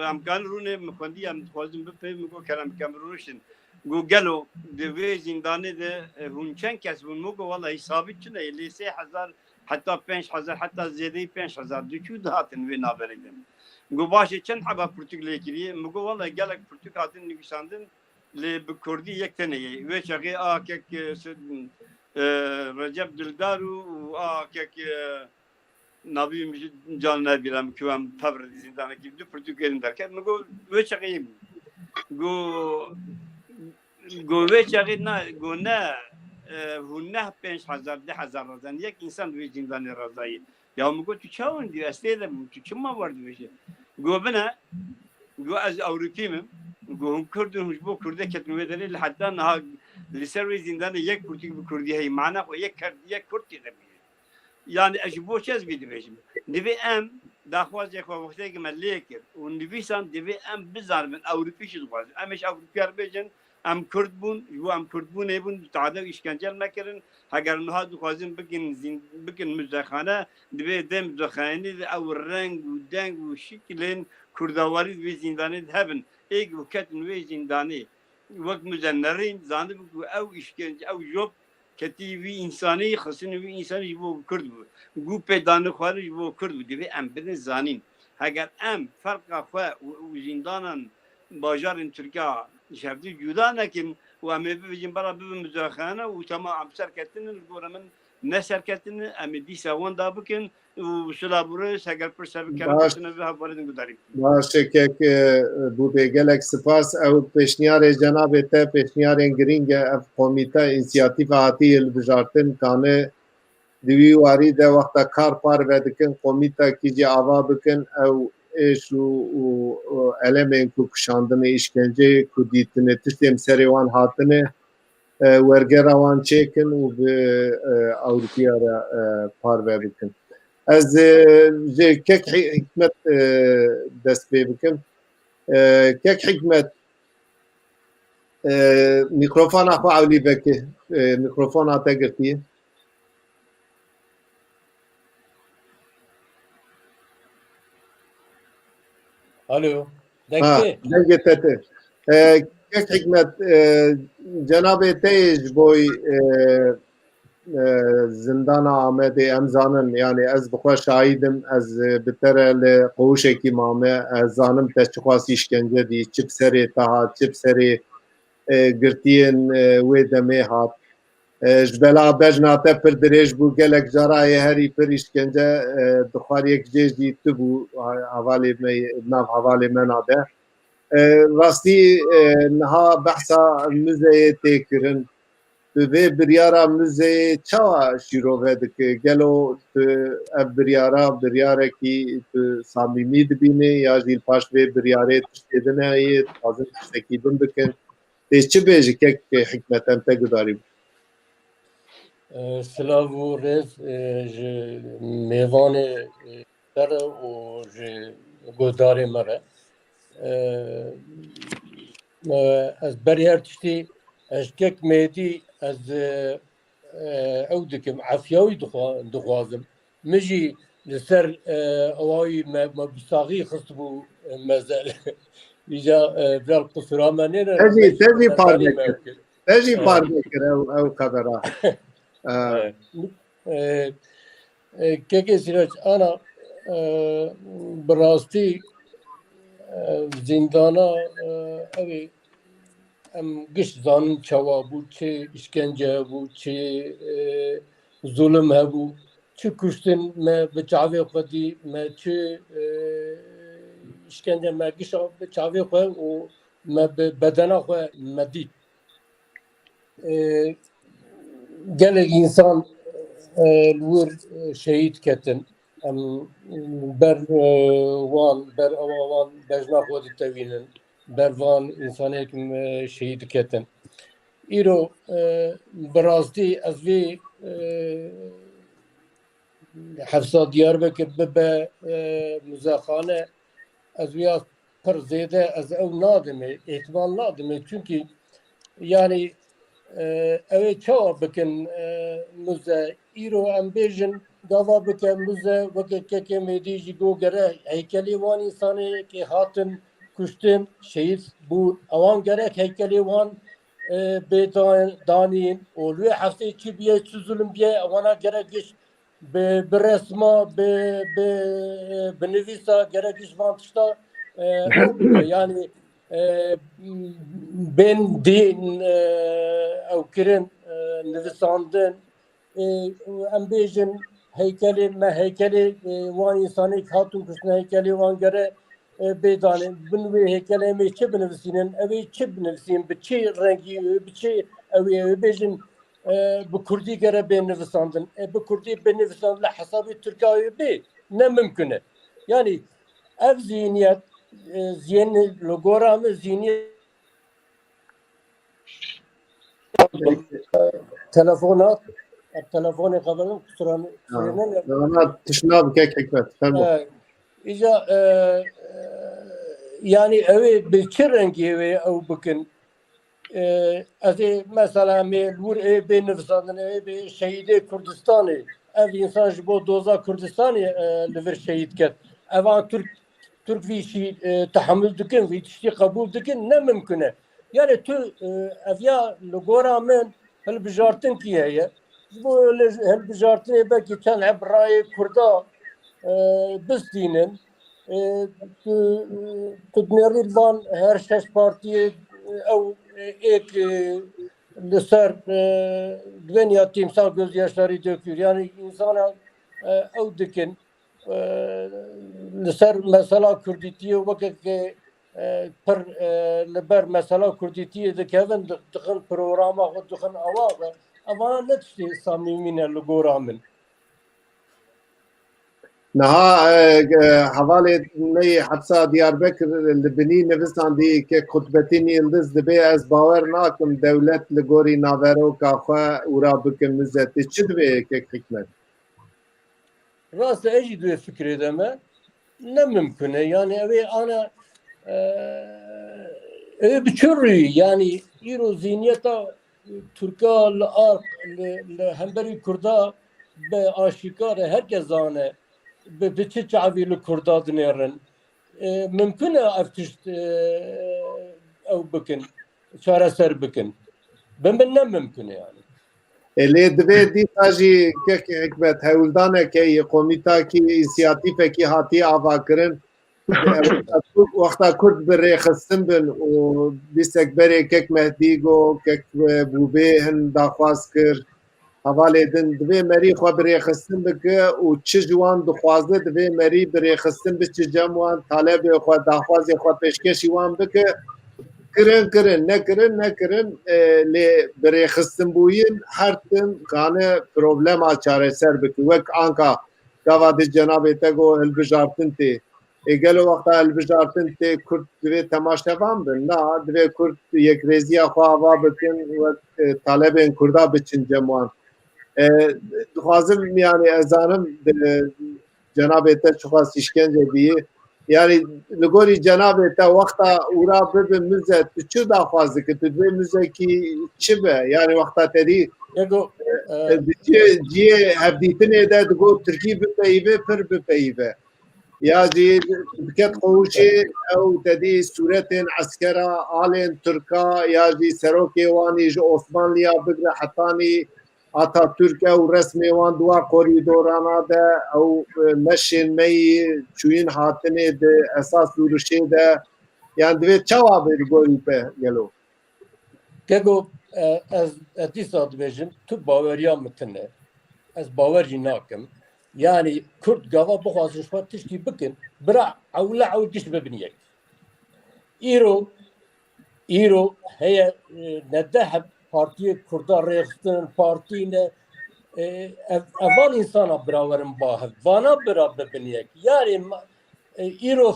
F: em kan rûnê min xwendî em dixwazin bipê min got kerem rûnişin got gelo di vê zindanê de hûn çend kes bûn min got walahi sabit çi ne lê 3000 heta 5000 heta zêdeyî 5000 diçû dihatin vê naberê de got başê çend heba pirtûk lê kiriye min got walahi gelek pirtûk hatin nivîsandin lê bi Kurdî yek teneyê wê çaxê a kek Recep Dildar û a kek navî can nebîrem ku em pevr zindanekî du pirtûkêrin derket min got wê çaxê got wê çaxê got ne hûn ne 5000 10,000 razan yek însan wê zindanê razayî ya min got tu çawan diyor ez tê de tu çima war dibêje got bine got ez Ewropî mim got hûn Kurd in ji bo Kurdê ketin wê derê li heta niha li ser wê zindanê yek pirtûk bi Kurdî heye mana xwe yek Kurd tê de yani ji bo çi ez vê dibêjim divê em daxwazê xwe wextêkî me lê kir û nivîsan divê em bizanibin Ewropî jî dixwazin em êş Ewropîyar bêjin em Kurd bûn ji bo em Kurd bûnê bûn tadew îşkencel nekirin heger niha dixwazin bikin müzexane divê dê müzexaneyê de ew reng û deng û şîkilên kurdawarî wê zindanê de hebin êk û ketin wê zindanê wek müzennerîn zanibin ku ew îşkence ew job ketî wî însanî xistin wî însanî ji bo Kurd bû got pêdanî xwarî ji bo Kurd bû divê em bidin zanîn heger em ferqa xwe û zindanan bajarên Tirkiya ji hevdî cuda nekin û em ê bibêjin bera bibin müzexane û tema em serketinin li gora min neserketinin em ê dîsa wan da bikin û silabûrê heger pir serketin vê hevalê din gudarî
B: Başekek bû bê gelek spas ew pêşniyarê cenabê te pêşniyarên giring e ev komîte înisiyatîfa hatiye hilbijartin kanê di wî warî de wexta kar par vedikin komîtekî jî ava bikin ew êş û elemên ku kişandinê îşkenceyê ku dîtinê tiştên serê wan hatine wergera wan çêkin û bi Ewropîya re par vebikin ez ji kek hikmet dest pê bikim kek hikmet mikrofona xwe ewlî vekê mikrofona te girtiye
G: Alo. Dengê.
B: Dengê te tê kek hikmet cenabê te ji boî زندان آمده امزانن یعنی از بخوا شاهیدم از بتره لقوشکی مامه از زانم تشخواسی işkence دی چپ سری تاها چپ سری گرتین وی دمه هات جبلا بجناته پر دریج بو گلک جرای هری پر işkence دخوار یک جیج دی تبو حوالی مناده راستی نها بحثا müzeye tekirin ve biryara müze çava şirove dike gelo ev biryara ki samimi dibine ya jil paş ve biryare tiştedine ayet azın tiştekidin dikin teşçi bejik kek hikmeten te gudarib
G: Slavu rez ji mêvanê dere û ji guhdarê me re. Ez berî her tiştî eşkek mêdî ez ew dikim efiya wî dixwazim. Min jî li ser ewayî me bîsaxî xistibû mezel. Îja vel qusura me nêne.
B: tezi par bekir ev kadara
G: Keke Sirac ana bi rastî zindana evê em giş zanin çawa bû çi işkence bû çi zulüm hebû çi kuştin me bi çavê xwe dî me çi işkence me gişa bi çavê xwe û me bi bedena xwe me dît gelek insan wir şehit ketin em ber wan ber wan bejna xwe ditevînin ber van insanekim şehit ketin îro bi rastî ez vê hefsa Diyarbekir bibe muzexane ez vêya pir zêde ez ew nadime ihtimal nadime çünkü yani ew ê çawa bikin müze îro em bêjin dava bike müze weke kekê mêdî jî got gere heykelê wan însanekê hatin kuştin şehîd bûn ewan gerek heykelê wan bêdanîn û li wê hefteyê çi biye çi zulüm biye ewana gerek giş bi resma bi nivîsa gerek giş van tişta yani bên dîn ew kirin nivisandin em bêjin heykelê me heykelê wan însanekî hatûn kuştin heykelê wan gere bêdanîn bin wê heykelê em ê çi binivisînin ew ê çi binivisînin bi çi rengî bi çi ew ê bêjin bi Kurdî gere bê nivisandin bi Kurdî bê nivisandin li hesabê Tirkiya wê bê ne mimkün e yani ev zihniyet zihnê li gora min zihniyet telefonat telefonê xeberim kusura
B: ama tişna bike hikmet
G: îja yani ew ê bi çi rengî wê ew bikin ez ê mesela em ê wir ê bê nivisandin ê bê şehîdê Kurdistanê ev însan ji bo doza Kurdistanê li vir şehîd ket evan Türk vî şî tehamül dikin vî tiştî qebûl dikin ne mimkün e yani tu ev ya li gora min hilbijartin kî heye ji bo hilbijartinê belkî çend hebrayê Kurda bistînin tu dinêrî van her şeş partiyê ew êk li ser duêniya tîmsal gözyaşlarî dökür yani insana ew dikin li ser mesela Kurdîtiyê wekeke pir li ber mesela Kurdîtiyê dikevin dixin programa xwe dixin ava ve evana ne tiştê samîmî ne li gora min
B: Niha hevalê me hepsa Diyarbekir li binî nivisandî ke Kutbetîn Yıldız dibe ez bawer nakim dewlet li gorî naveroka xwe ûra bikin müze tê çi dibe kek hikmet
G: rast e jî duê fikrê de me ne mimkün e yani ew ê ana ew bi çi rûyî yani îro zihniyeta Türka li arq li hemberî Kurda bi aşîkar e herkes zane bi çi çavî li Kurda dinêrin mimkün e ev tişt ew bikin çareser bikin bi min ne mimkün e yani
B: لێ divê dîsa jî kekê hikmet hewldanekê yê komîtakî însiyatîfekî hatiye avakirin wexta Kurd bi rêxistin bin û dîsek berê kek Mehdî got kek Bûbê hin daxwaz kir hevalê din divê merî xwe bi rêxistin bike û çi ji wan dixwaze divê merî bi rêxistin biçe cem wan talebê xwe daxwazê xwe pêşkêşî wan bike kirin nekirin lê bi rêxistinbûyîn her tim gane problema çareser bike wek anka gava di cenabê te got hilbijartin tê gelo wexta hilbijartin tê Kurd divê temaşevan bin na divê Kurd yekrêziya xwe ava bikin wek talebên Kurda biçin cem wan dixwazim yani ez zanim cenabê te çixwaz îşkence bîyî yani li gorî cenabê te wexta ûra bibe mize tu çi daxwaz dikî tu divê mizekî çi be yani wexta te dî ciyê hevdîtinê de digot Tirkî bipeyîve pir bipeyîve ya jî diket qewûşê ew te dî sûretên eskera alên Tirka ya jî serokê wanî ji Osmanliya bigire hetanî Atatürk ew resmê wan duwa korîdorana de ew meşên me yî çûyîn hatinê di esas û rişê de yan divê çawa bê li gorî te gelo
G: Kego ez dîsa dibêjim tu baweriya min tune ez bawer jî nakim yani Kurd gava bixwazin xwe tiştî bikin bira ewle ew giş bibin yek îro heye nedeh Partiye Kurda rêxistin partîne evan insana birawerin bahev vana bira bibin yek yani îro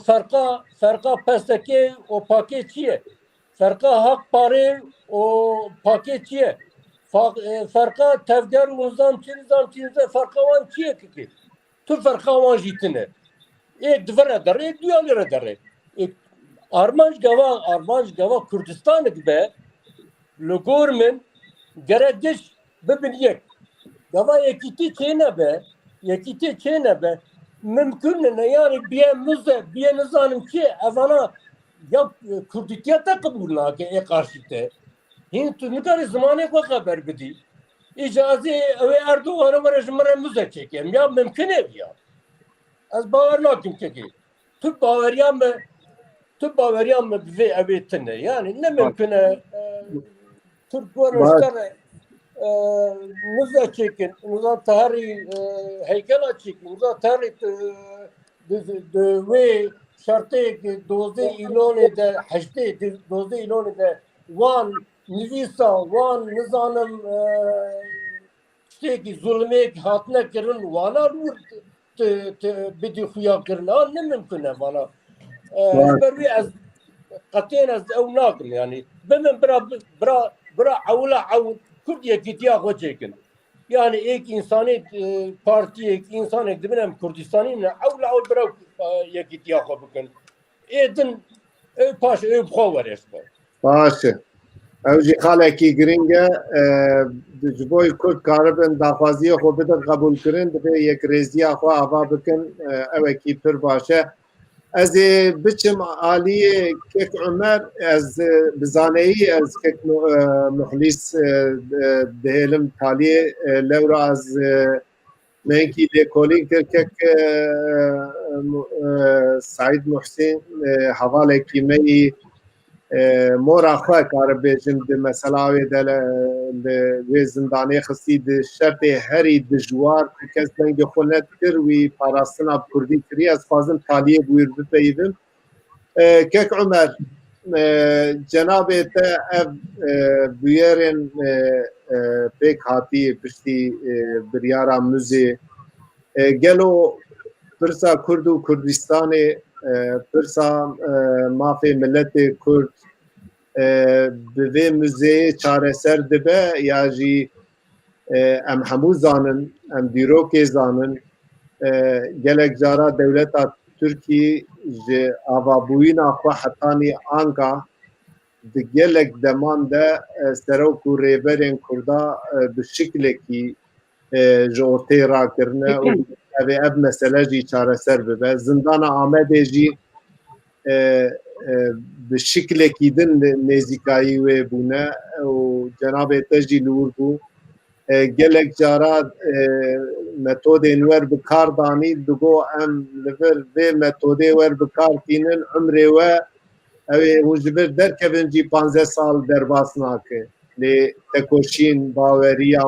G: ferqa pestekê û pakê çi ye ferqa haq parê û pakê çi ye ferqa tevger û nizam çînze ferqa wan çi ye kikî tu ferqa wan jî tune divire derê duya lêre derê armanc gava Kurdistanek be li gor min gerek giş bibin yek gava yekîtî çêne be mümkün ne yani biye nizanim ki evana ya Kurdiyet de kabul nake karşı te hin tu nikari zamanê xwe xeber bidî îcazê ew Erdoğan'a were ji min re müze çekim ya mümkün ev ya ez bawer nakim kekê tu baweriya me bi vê evê tune yani ne mümkün e Türk görüşleri müze çekin, müze tarihi heykela çekin, müze tarihi ve şartı dozde ilanı da haçte dozde ilanı da van nivisa van nizanım işte ki zulme hatne kirin vana nur bidi xuya kirin ne mümkün e vana bervi az qatiyen az ev nakim yani benim bira awla Kurd yekîtiya xwe çêkin yani ek insanê partiyek insanek dibinem Kurdistanî ne awla ew bira yekîtiya xwe bikin din paş ew xwe were
B: başe ew jî xalekî giring e ji bo Kurd karibin daxwaziya xwe bidin qebûl kirin divê yekrêziya xwe ava bikin ewekî pir baş e ez ê biçim aliyê kek Ömer ez bizaneyî ez kek muxlîs dihêlim taliyê lewra ez menkî lêkolîn kir kek Saîd Muhsîn hevalekî me yî mora xwe karibêjin di mesela wê de li wê zindanê xistî di şertê herî dijwar kes dengê xwe nedikir wî parastina Kurdî kiriye ez xwazim taliyê bûyîr bipeyivim kek Ömer cenabê te ev bûyerên pêk hatiyê piştî biryara müzê gelo pirsa Kurd û Kurdistanê pirsa mafê milletê Kurd bi vê müzeyê çareser dibe ya jî em hemû zanin em dîrokê zanin gelek cara dewleta Tirkî ji avabûyîna xwe hetanî anka di gelek deman de serok û rêberên Kurda bi şiklekî ji ortê rakirine û ev mesele jî çareser bibe zindana Amedê jî bi şiklekî din nêzîkayî wê bûne û cenabê te jî li wir bû gelek cara metodên wer bi kar danî digo em li vir vê metodê wer bi kar tînin umrê we ew ê hûn ji vir derkevin jî 15 sal derbas nake lê tekoşîn baweriya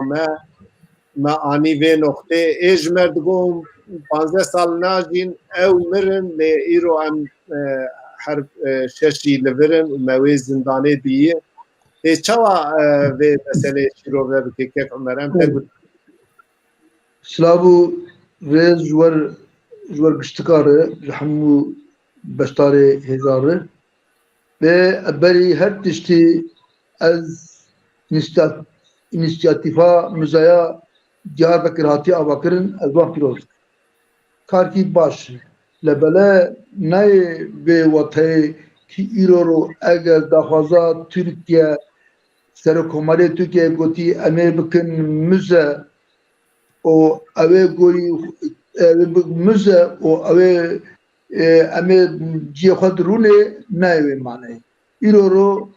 B: me anî vê noxtê ê ji me digo 15 sal najîn ew mirin lê îro em her şeşî li virin û me wê zindanê dîye lê çawa vê meselê şîrove bike kef Emer em te got
D: Slavû rêz ji wer giştikarê ji hemû beşdarê hêzarê ve berî her tiştî ez înisiyatîfa Müzeya Diyarbekir hatiye avakirin ez wan pîroz dikim. Karkî baş lebele nayê vê wateyê ki îro ro eger daxwaza Tirkiye Serokkomarê Tirkiye gotî em ê bikin müze û ew ê gorî müze û ew ê em ê ciyê xwe dirûnê nayê wê maneyê. Îro ro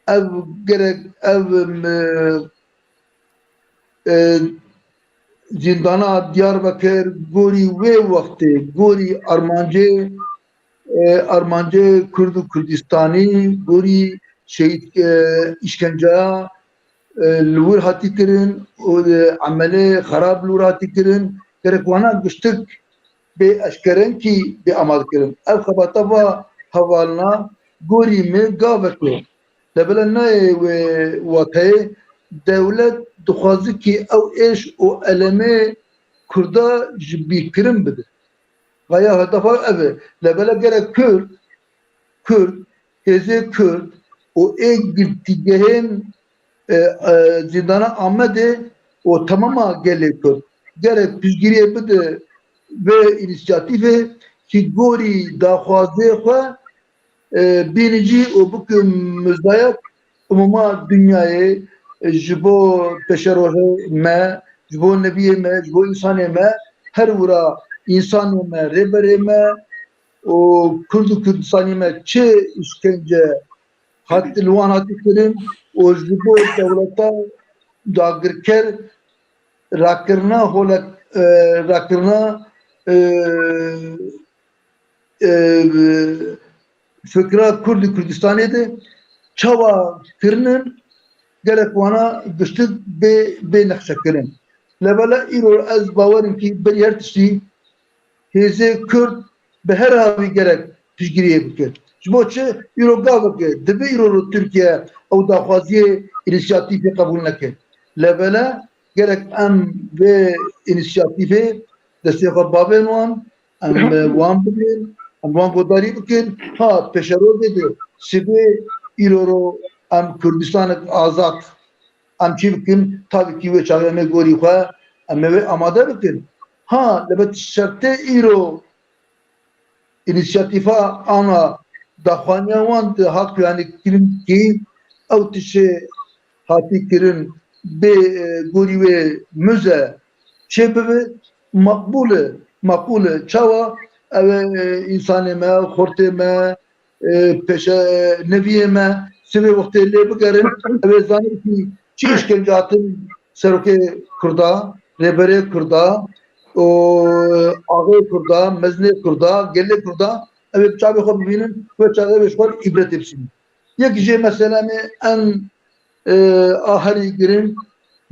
D: ev gerek ev zindana Diyarbekir gorî wê wextê gorî armancê Kurd û Kurdistanî gorî şehîd îşkenceya li wir hatî kirin û emelê xerab li wir hatî kirin gerek wana giştik bê eşkerenkî bê amadkirin. Ev xebatava hevalina gorî me gavek o. Lebele nayê wê wateyê dewlet dixwaze ki ew êş û elemê Kurda ji bîrkirin bide. Gaya hedefa ev e. Lebele gerek Kurd, hêzê Kurd û ê girtîgehên zindana Amedê û temama gelê Kurd gerek piştgiriyê bide vê înisiyatîfê ki gorî daxwazê xwe bînîcî û bikin müzdayak umuma dünyayê ji bo peşerojê me, ji bo nebiyê me, ji bo însanê me her wira însanê me, rêberê me û Kurd û Kurdistanî me çi îşkence li wan hatî kirin û ji bo dewleta dagirker rakirina holek rakirina fikra Kurd û Kurdistanê de çawa kirinin gerek wana giştik bê nexşekirin. Lebele îro ez bawerim ki berî her tiştî hêzê Kurd bi her havî gerek piştgiriyê bike. Ji bo çi îro gaveke dibe îro ro Tirkiye ew daxwaziyê înisiyatîfê qebûl neke. Lebele gerek em vê înisiyatîfê destê xwe bavên wan em wan bidin em wan guhdarî bikin ha peşerojê de sibê îro ro em Kurdistanek azad em çi bikin tabii ki wê çavê em ê gorî xwe em ê wê amade bikin. Ha li ber şertê îro înisiyatîfa ana daxwaniya wan di hat kirin ki ew tişê hatî kirin bê gorî wê müze çê bibe makbûl e çawa ew ê însanê me, xortê me, peşe neviyê me sivê wextê lê bigerin ew ê zanin ki çi îşkence hatin serokê Kurda, rêberê Kurda û axê Kurda, mezinê Kurda, gelê Kurda ew ê bi çavê xwe bibînin wê çavê ji xwe îbretê bişînin. Yek jê meselemê en aherî girin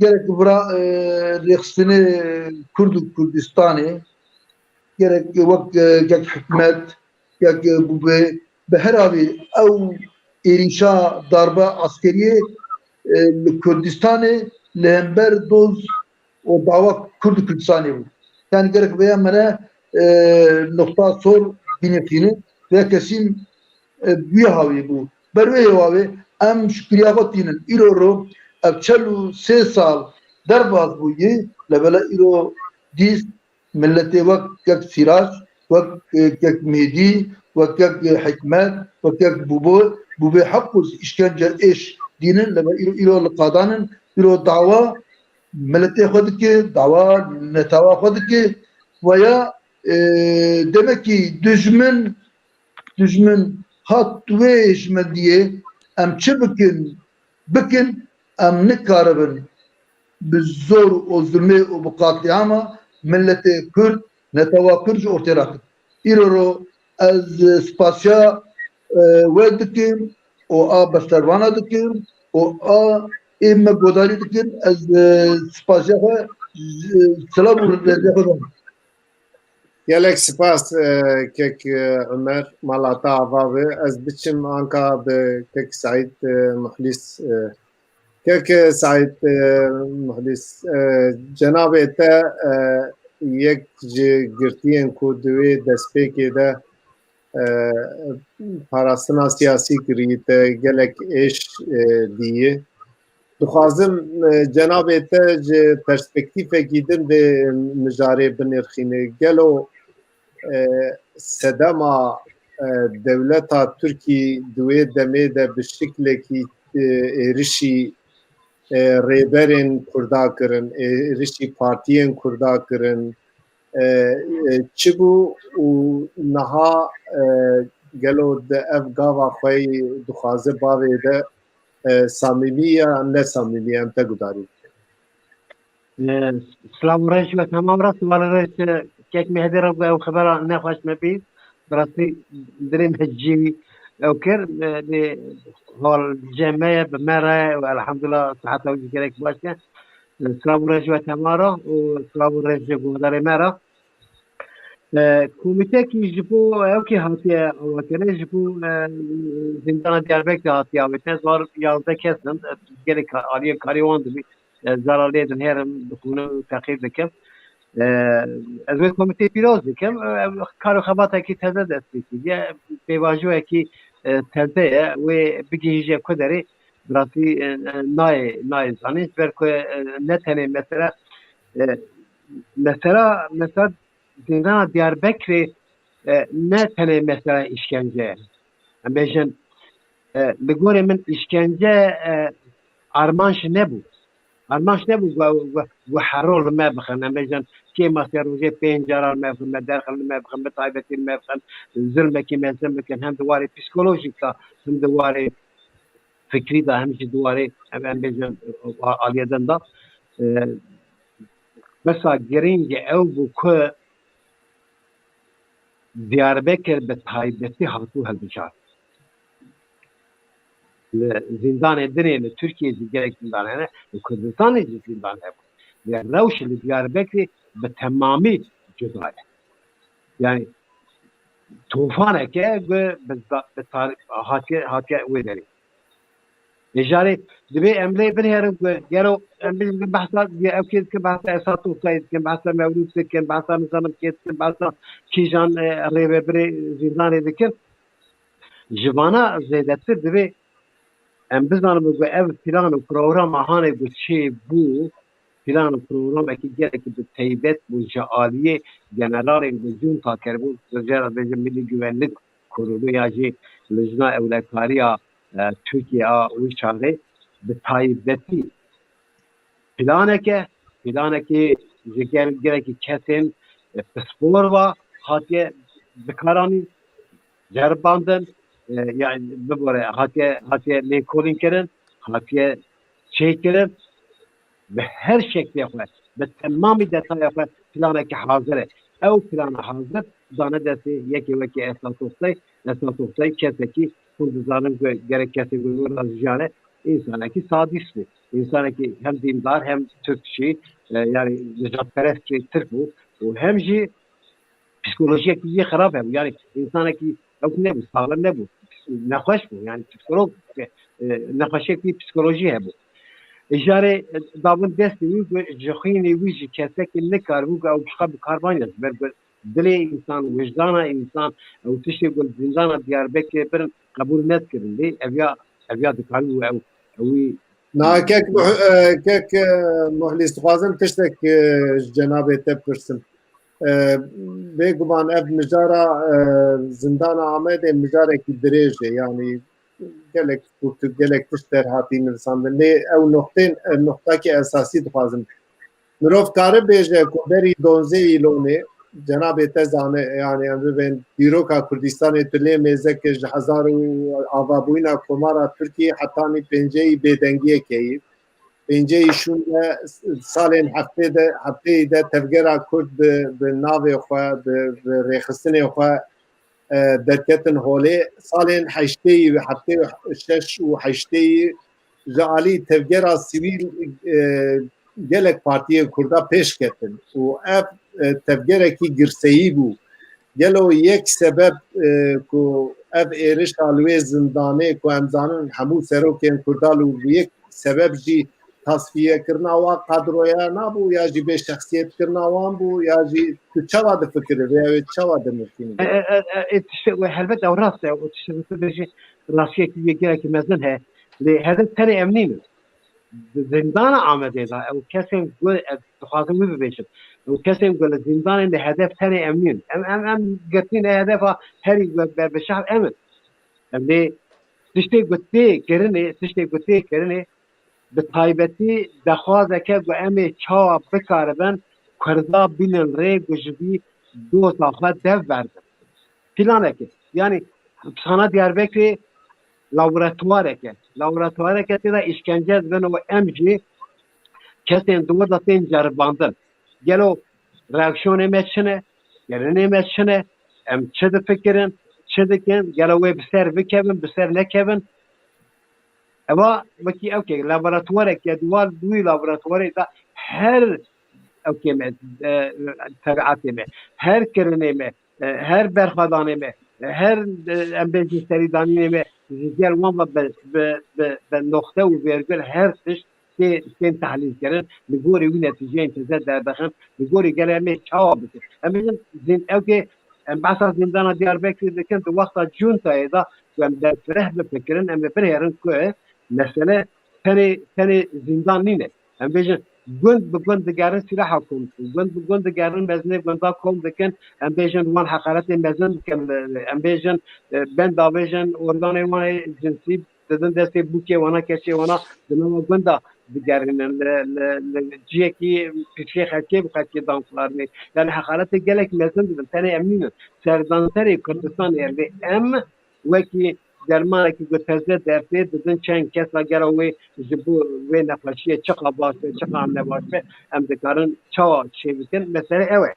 D: gerek bira rêxistinê Kurd û Kurdistanê gerek wek gek hikûmet gek bûbê bi her havî ew êrîşa darbe askeriyê li Kurdistanê li hember doz û dava Kurd û Kurdistanê bû. Yani gerek veya me nokta sor bînefînin ve kesîn bûye havî bû. Ber wê hewavê em şikriya xwe tînin îro ro ev 43 sal derbas bûyê lebele îro dîst milletê wek gek Sîrac, wek gek Mêdî, wek gek hikûmet, wek gek bûbê heqûz îşkence êş dînin lebele îro li qadanin îro dawa milletê xwe dike, dawa netawa xwe dike veya demek ki dijmin hat wê hêşmendiyê em çi bikin em nikaribin بالزور والظلم وبقاتلهما ملة كرد نتوا كرد ortaya İroro az spasya ودكم o a bastervana dikim o a emme godari dikim az spasya selam urdu
B: gelek spas kek Ömer malata avavi ez biçim anka be kek Said Muhlis kek Said Muhlis cenab-ı te yek girtiyen ku divê destpêkê de parastina siyasî kirî te gelek êş dîye dixwazim cenab-ı te ji perspektîfekî din de mijarê binêrxîne gelo sedema devleta Tirkî di wê demê de bi şeklekî êrişî rêberên Kurda kirin, êrişî partiyên Kurda kirin çi bû û niha gelo di ev gava xwe dixwaze bavê de samîmî ya nesamîmî em te gudarî
C: سلام ورش و تمام راست ولی رش کیک مهدی را و خبر نخواست مبید راستی دریم هجی او کر دی حال جمعه بمره و الحمدلله صحت و جگرک باشه سلام ورش و تمام را و سلام ورش گودار مره کمیته کی جبو او کی هاتیه او کنه جبو زندان دیاربکر هاتیه و تنظر 11 کسند گرک عالیه کاریوان دبی zarar edin her bunu takip dikim. Ez ve komite piroz dikim. Karo xabata ki teze desteki. Ya bevajo ki teze ve bigihije kaderi brati nay zanin berko ne tane mesela zindana Diyarbakır ne tane mesela işkence. Bejin bigore min işkence armanş ne bu? armanş ne bu و حرول ما بخن مثلا كي ما سيروجي بين جرار ما بخن داخل ما بخن بطايبتين ما بخن ظلم كي ما ظلم كان هم دواري بسيكولوجيكا هم دواري فكري دا هم دواري هم بيجن عليدن دا مثلا جرينج او بو كو Diyarbakır بطايبتي هاتو هالبجار زندان درين Türkiye gerek zindanı Kürdistan zindanı yani Ravşeli Diyarbakır betamami cüzayı yani tufan ke ve tarih hatiye vederi ejari dibe emle bir her gero emle bahsat ya akid ke bahsa esatu sayed ke bahsa mevlud ke bahsa nizam ke bahsa kijan rebe bir zindan edikir jivana zedetir dibe em bizanım bu ev plan و program ahane bu şey bu plan و program ki gerek bu teybet bu caaliye generalin bu junta kerbu Wezara Bejem Milli Güvenlik Kurulu yani lejna evlakariya Türkiye o çare bu teybeti planeke gerek kesin spor var hatiye bekarani cerbandın yani böyle hatiye lekolin keren hatiye şey keren ve her şekli yapar ve tamamı detay yapar plana ki hazır ev plana hazır zane desi yeki veki esas olsay keseki Kurdizanın gerek keseki razıcane insana ki sadisli insana ki hem dindar hem Türkçi yani necatperest ki Türk bu hem ji psikolojik bir harap hem yani insana ki ne bu sağlam ne bu نخوش بود یعنی پسیکولوژ نخوشی کی پسیکولوژی هست اجاره داون دستی و جخینی ویژی کسی که نکار بود او چقدر کاربانیست بر دل انسان وجدان انسان او تشی گل زندان دیاربکر برن قبول نکردی اویا دکارو اوی
B: نا کک محلیس خوازم تشتک جناب تپرسن بگوان ev mijara zindana Ahmet mijara ki dirêje yani gelek kurtu gelek tişter hatî nivisandin lê ew noxtakê esasî dixwazim mirov kare bêje ku berî 12 îlonê cenabê te zane yani em bibên dîroka Kurdistanê tu lê mêzeke ji hezar û avabûyîna komara Tirkiyê hetanî pênceyî bêdengiyekê اینجا ایشون سال هفته ده تفگیرا کرد به ناوی خواه به ریخستن خواه درکتن هولی سال هشته و هفته شش و هشته جعالی تفگیرا سیویل گلک پارتی کردا پیش کتن و اف تفگیرا کی گرسهی بو گلو یک سبب کو اف ایرش آلوی زندانه کو امزانن همو سروکین کردالو یک سبب جی تصفیه کرنا و قدرویا نبو یا جی به شخصیت کرنا وان بو یا جی تو چوا ده فکره و چوا ده مفهوم
C: هلبت او راسته او تشتغل بيجي راسيه كي يجي كي مزنها هذا الثاني امنين زندان عمد هذا او كسم يقول خاطر مو بيشت او كسم يقول الزندان اللي هدف ثاني امنين ام قلتين هدف هري بالشعب امن اللي تشتي كرني بتایبەتی دەخوازەکە بۆ ئەمێ چاوە بکاربن کوردا بینن ڕێ گوژبی دۆزاخە دەv بەردن پلانێکی یعنی sana Diyarbakır'ı laboratuvareke tida işkence edin ve emci kesin duvarda sen carbandın gelo reaksiyonu meçhine yerine meçhine em çede fikirin çedekin gelo ve biser ne kevin ama vaki okey laboratuvareke duvar duy laboratuvarda her okey tabiatime her kereneme her berhadaneme her embeci seridanime diğer mamla be nokta ve virgül her sen tahlil keren بيقولي وين نتيجة تزاد داخل بيقولي قال أمي شعب أمي زين أوكي بعث زندان دياربكر إذا كنت وقت جونتا إذا وأم درفره بفكرن أم برهرن كوه مثلا ثاني زندان نينه أم بيجن بجند دجارن سلاحكم بجند دجارن مزني بجندكم لكن أم بيجن وان حقارات مزن كم أم بيجن بن داويجن أورغاني وان جنسي تدن دسته بوكي وانا كشي وانا دنما بندا دجارن الجيكي في خاكي بخاكي دانسلارني يعني حقارات جالك مزن ثاني أمين سردان ثاني كردستان يعني أم وكي درمان که گذشته درته دادن چند کس اگر اوی جبو و نقاشی چقدر باشه چقدر هم نباشه ام دکارن چا چه بکن مثلا اوه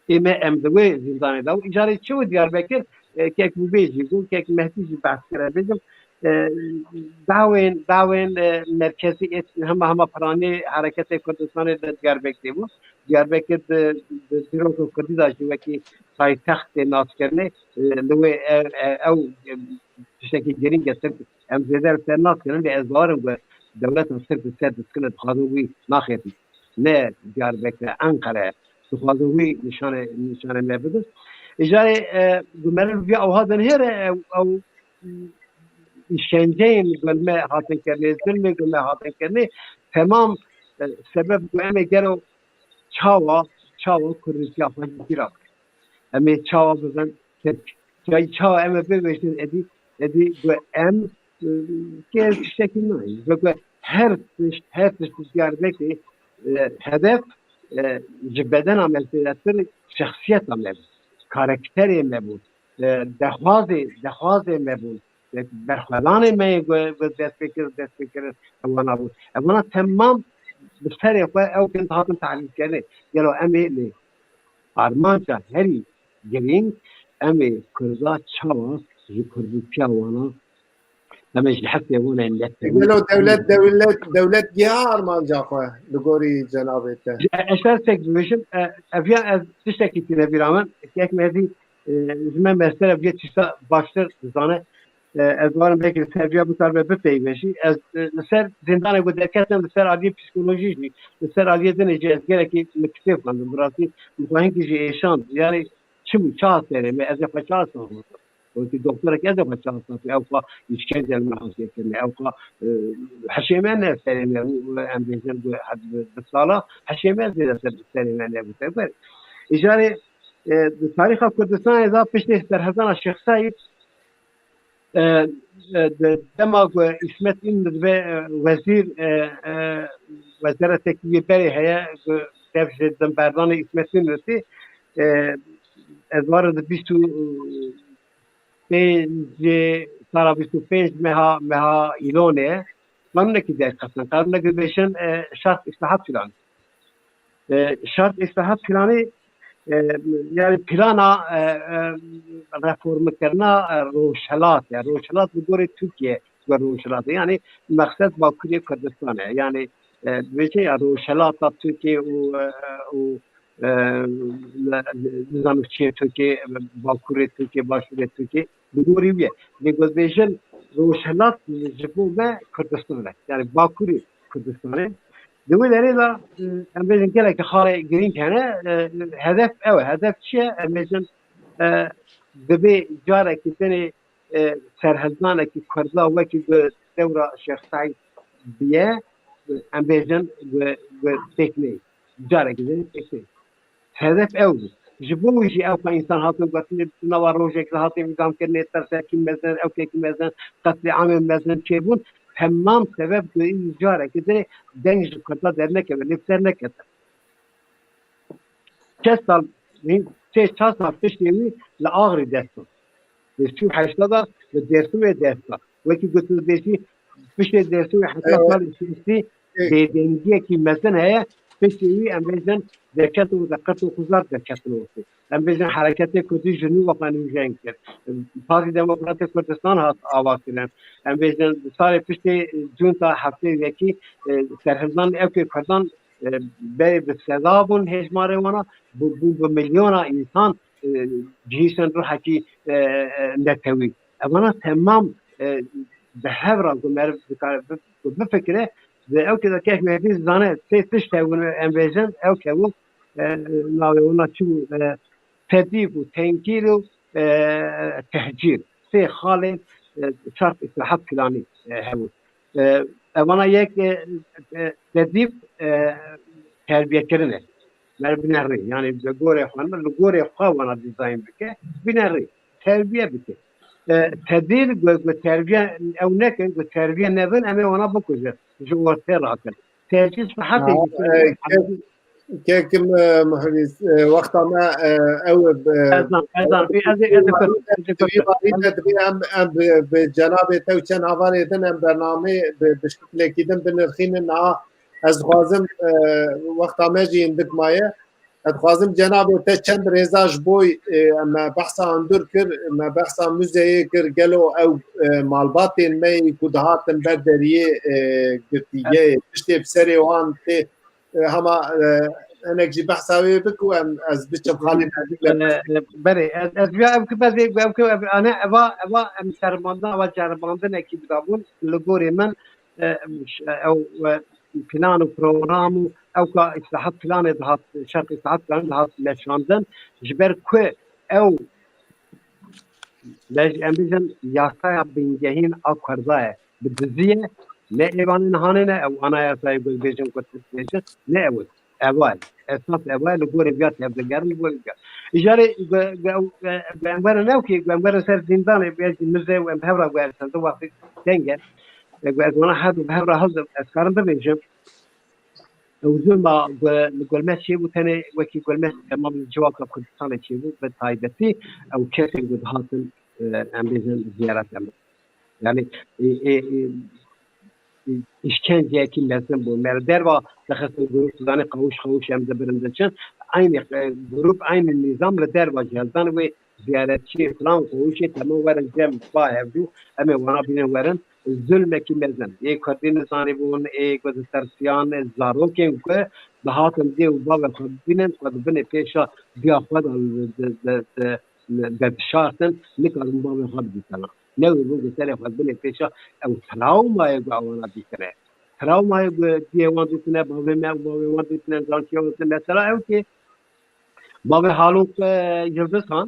C: ایمه ام دوی زندانی داو اجاره چه و دیاربکر که یک بیجی گو که یک مهدیجی بحث کرده بیجم داوین مرکزی همه پرانی حرکت کردستان دیاربکر بود دیاربکر دیروز کردی داشتی و که پایتخت ناس کرده لوی او تشتكي جرينجا سرت ام زيدار سنات كان لازوار دولة سرت سرت كانت خاضوي ناخيتي لا دياربكر انقره خاضوي نشان ما بدس اجاري جمال في او هذا هنا او الشنجين قال ما هاتن كان ظلم قال ما هاتن كان تمام سبب ما قالوا تشاوا كرسيا فاجيرا اما تشاوا بزن جای چا ام ببینید ادی و ام که شکل نیست و هر دیاربکر هدف جبدن عمل تر شخصیت عمل کاراکتر مبود دخواز مبود برخوردان می و دست فکر اوانا بود اوانا تمام بسر او کنت هاتم تعلیل کرده یلو امی لی آرمانجا هری گرینگ أمي كرزات شوا يكردوا كيوانا أما إيش حتى يبون إن
B: لو دولة جهار ما جاكوا لقوري جنابته
C: أشار تكذبشم أبيا تشتكي في نبي رامن كيك مهدي زمان مثلا أبيا تشتا باشتر زانه أزوارم بكر سربيا بطرب بپی بشی از سر زندان بود کردم سر عادی پسیکولوژی سر عادی دنیجی از گره کی مکتب کردم براتی میخواهیم که ایشان یعنی چی چهار سره می از فشار سوم وقتی دکتر که از فشار سوم او فا işkence المحاصيل كنا او فا حشيمان سليم ام بيزن بالصاله حشيمان زي سليم انا بتقبل اجاري تاريخ كردستان اذا بيشتي سرحزان الشخصي دماغ اسمت ان وزير وزارة تكوين هي تفسد دمبردان اسمت نسي ادوار بیستو پنج سال 25 مها ایلونه kanuneki der katın. Kanuneki beşin şart islahat planı. Şart islahat planı yani plana reformu kerna roşalat yani roşalat bu göre Türkiye ve roşalat yani maksat Bakü'ye Kürdistan yani veçe ya roşalat Türkiye o nizam Türkiye Bakü'ye Türkiye Başkent Türkiye bu göre bir negosiyasyon roşalat jibu ve Kürdistan yani Bakü'ye Kürdistan دویداری لا امروزین که لکه خاله گرین کنه هدف چیه امروزین دبی جاره که تنی سرهزانه که کرده و که دورا شیخ سعید بیه امروزین و تکنی جاره که تکنی هدف جبوجي او كانسان هاتم قتل نوار روجك هاتم قام كرني ترساكي مثلا او كيك مثلا قتل عام مثلا كيبون تمام سبب إيجاره كده دنج كذا درنك ونفترنك كذا كسر من كسر فيشتي لآخر دستور دستور حشتة والدستور دستور وكي قلت دستور فيشتي دستور حتى صار فيشتي بدنجية كي مثلا هي فيشتي أمازن ذكرت وذكرت وخزر ذكرت وصي أمازن حركات كتير جنوب وقانون جنكر بارتي ديمقراطية كردستان هات آوازلن أمازن صار فيشتي جونتا حفتي ذكي سرهزان أوكي كردان بسدابون هجماري وانا بمليون إنسان جيسن روح كي نتوي أنا تمام بحبر أقول بفكره أو كذا كيف مهدي زانه تشتغل أمازن أو كذا ناويونا شو تدريب وتنكيل وتهجير في خالد شرط إصلاحات كلامي هو أنا يك تدريب تربية كرنة ما بنري يعني بقولي إخوان بقولي إخوان ديزاين بك بنري تربية بك تدريب وتربية أو نك وتربية نبن أنا وأنا بكوزر جوا تراكن تركيز حتى
B: كم مهندس وقت ما او بجناب توچن هواني دن برنامه بشكل كيدن بنرخين انها از خوازم وقت ما جي عندك مايه خوازم جناب توچن رزاج بوي ما بحثا اندر كر ما بحثا موزه كر قالو او مالباتين مي كودهاتن بدريه قتيه بشتي بسري وان هما انا جي بحثاوي بك وام از بيتم خالي
C: بري ازبيا انا ابا مسرماندا و جرباندن اكيد دابون لغوري من او بلان وبروغرام او كاصلاحات بلان ذات شرط اصلاحات بلان ذات لشاندن جبر كو او لاج امبيزن ياسا بينجهين اكرزا بالدزيه لا ايوان نهانه او انا ياسا بيجن كنت بيجن لا اول اساس اول لغوري بيات يبدا قرن لغوري اجاري بانبر نوكي بانبر سر زندان بيجي مزه ومهبره وارسل تو وقت تنجا وانا حد بهبره هذا اسكارن بيجن وزما نقول ماشي وثاني وكي يقول ماشي كمان الجواب كنت صار شيء بتايدتي او كيسنج with هاتن امبيزن زيارات يعني işkenceye kimlesin bu merder ve lahasın grup sudani kavuş hem de birindecin aynı grup aynı nizamla derva geldan ve ziyaretçi falan kavuşu tamam verin cem bahevdu ama wana bine verin zulme kimlesin kurdin sani bun tersiyan zaroken ko dahatın diye baba kurdinin peşa diyafad de şartın ne kadar baba habdi sana ne bu mesela kurdinin peşa او تراوما يقعون بكره تراوما يقعون بكره بابا ما يقعون بكره زانتيو مثلا اوكي بابا حالوك يلدسان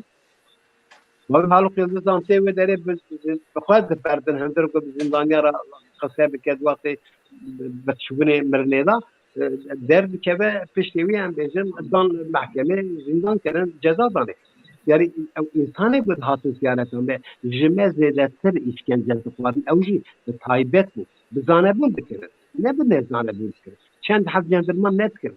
C: بابا حالوك يلدسان تي ودري بخواد بردن هندر کو زندانيا را قصاب كد وقت بتشوفني مرنيدا درد كبه پشتوي ام بجن دان محكمه زندان كرن جزا دانه yani insani bir hatun ziyaretinde jime zedetir işkence tutarın evji taybet bu bizane bu dikir ne bu nezane bu dikir çend hafcandirman ne dikir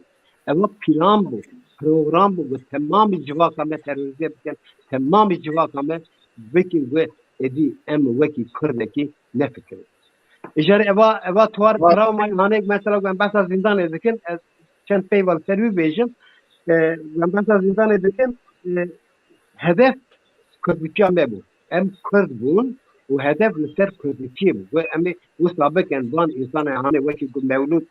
C: ama plan bu program bu tamam civakame terörize biken tamam civakame veki ve edi em veki kurdaki ne fikir اجاره ابا توار برا ما هانه مثلا من بس زندان دکن چند پیوال سروی بیجم من بس زندان دکن هدف کردی مبو ام کرد بون و هدف لسر کردی بود و امی و سابق انسان انسان هانه وکی مولود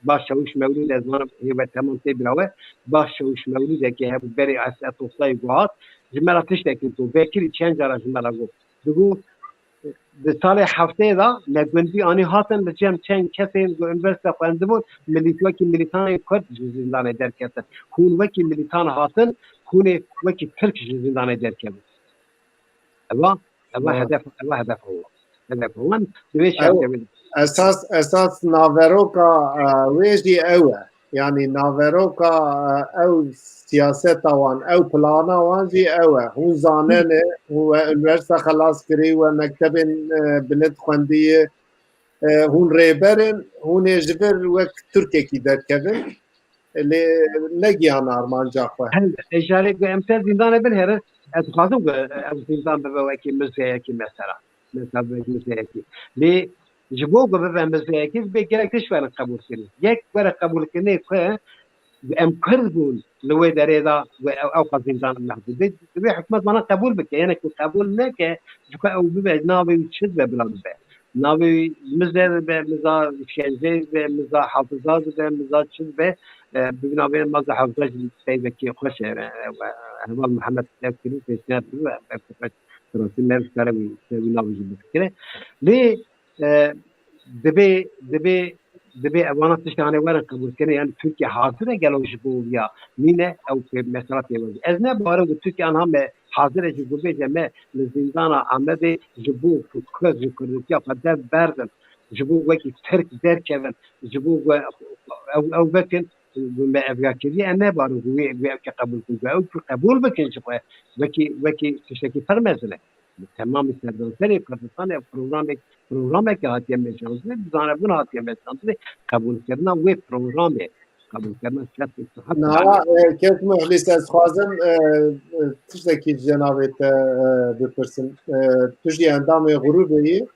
C: باش شوش مولود از من هی تمام تی براوه باش شوش مولود که هب بری اساس توصای گوات جمله تشتکی تو بکری چند جرا جمله گو دگو به سال هفته دا نگوندی آنی هاتن به جمع چند کسی و انورسیته خوانده بود وکی ملیتان کرد زندان در کردن خون وکی ملیتان هاتن خون وکی ترک زندان در کردن اوا هدف هو من دوی شرط
B: اساس ناوروکا ویجی اوه يعني ناوروكا او سياسة وان او بلانا وان جي اوه هون زانن هو الورسة خلاص كري ومكتب بلد خواندية هون ريبرن هون جبر وك تركيا كي در كبن اللي نجيان ارمان جاخوه
C: هل اجاري امتى زندان بالهر اتخاذوا زندان بواكي مزيكي مثلا مزيكي لي جبوه ببه مزيكي بيجرك تشوان قبول كني يك ورا قبول كني ام كردون لو دريدا او زندان محدود بي حكومه ما قبول بك يعني قبول لك جكا او ببعد ناوي تشد ببلاد به ناوي مزار بمزار شنزي بمزار حافظات بمزار تشد به بناوي مزار حافظات سيدك خوش هو محمد كلو في سنه ترى ما بتعرفي ناوي كده ليه دبي اوانا تشتغل وانا قبول كنا يعني تركيا حاضره قالوا جبوا يا مينا او في مسارات يوزي ازنا بارو تركيا انا هم حاضره جبوا جماعه الزندان عمد جبوا في كل تركيا قد برد جبوا وكي ترك دار كمان جبوا او بكن ما ابغى كذي انا بارو قبول كذا او قبول بكن شويه وكي تشتكي فرمزله تمام استرداد سری کردن پروگرامی که هاتیه میشن بزنه بنا هاتیه میشن قبول کردن و پروگرامی قبول کردن شرط صحت
B: نه کس مخلص از خوازم تشتکی جنابت بپرسن تشتی اندام غروبی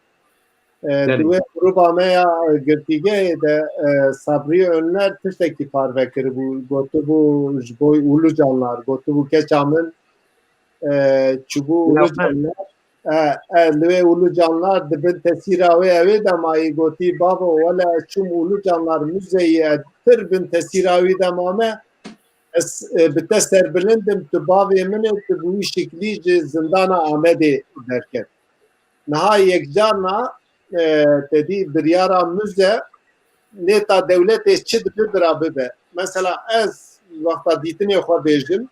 B: دوی غروب ما گرتیگه ده صبری اونر تشتکی پاروکر بود گوتو بو جبوی اولو جانلار گوتو بو که چامن چوبو اولو جانلار لوی اولو جانلار دبن تسیره اوی دمایی گوتی بابا ولا چوم اولو جانلار موزهی پر بن تسیره اوی دمامه بتستر بلندم تو باوی منه تو بوی شکلی زندان آمده درکن نها یک جانا تدی بریارا موزه نیتا دولتش چه دبی برابه به مثلا از وقتا دیتنی خود بیجم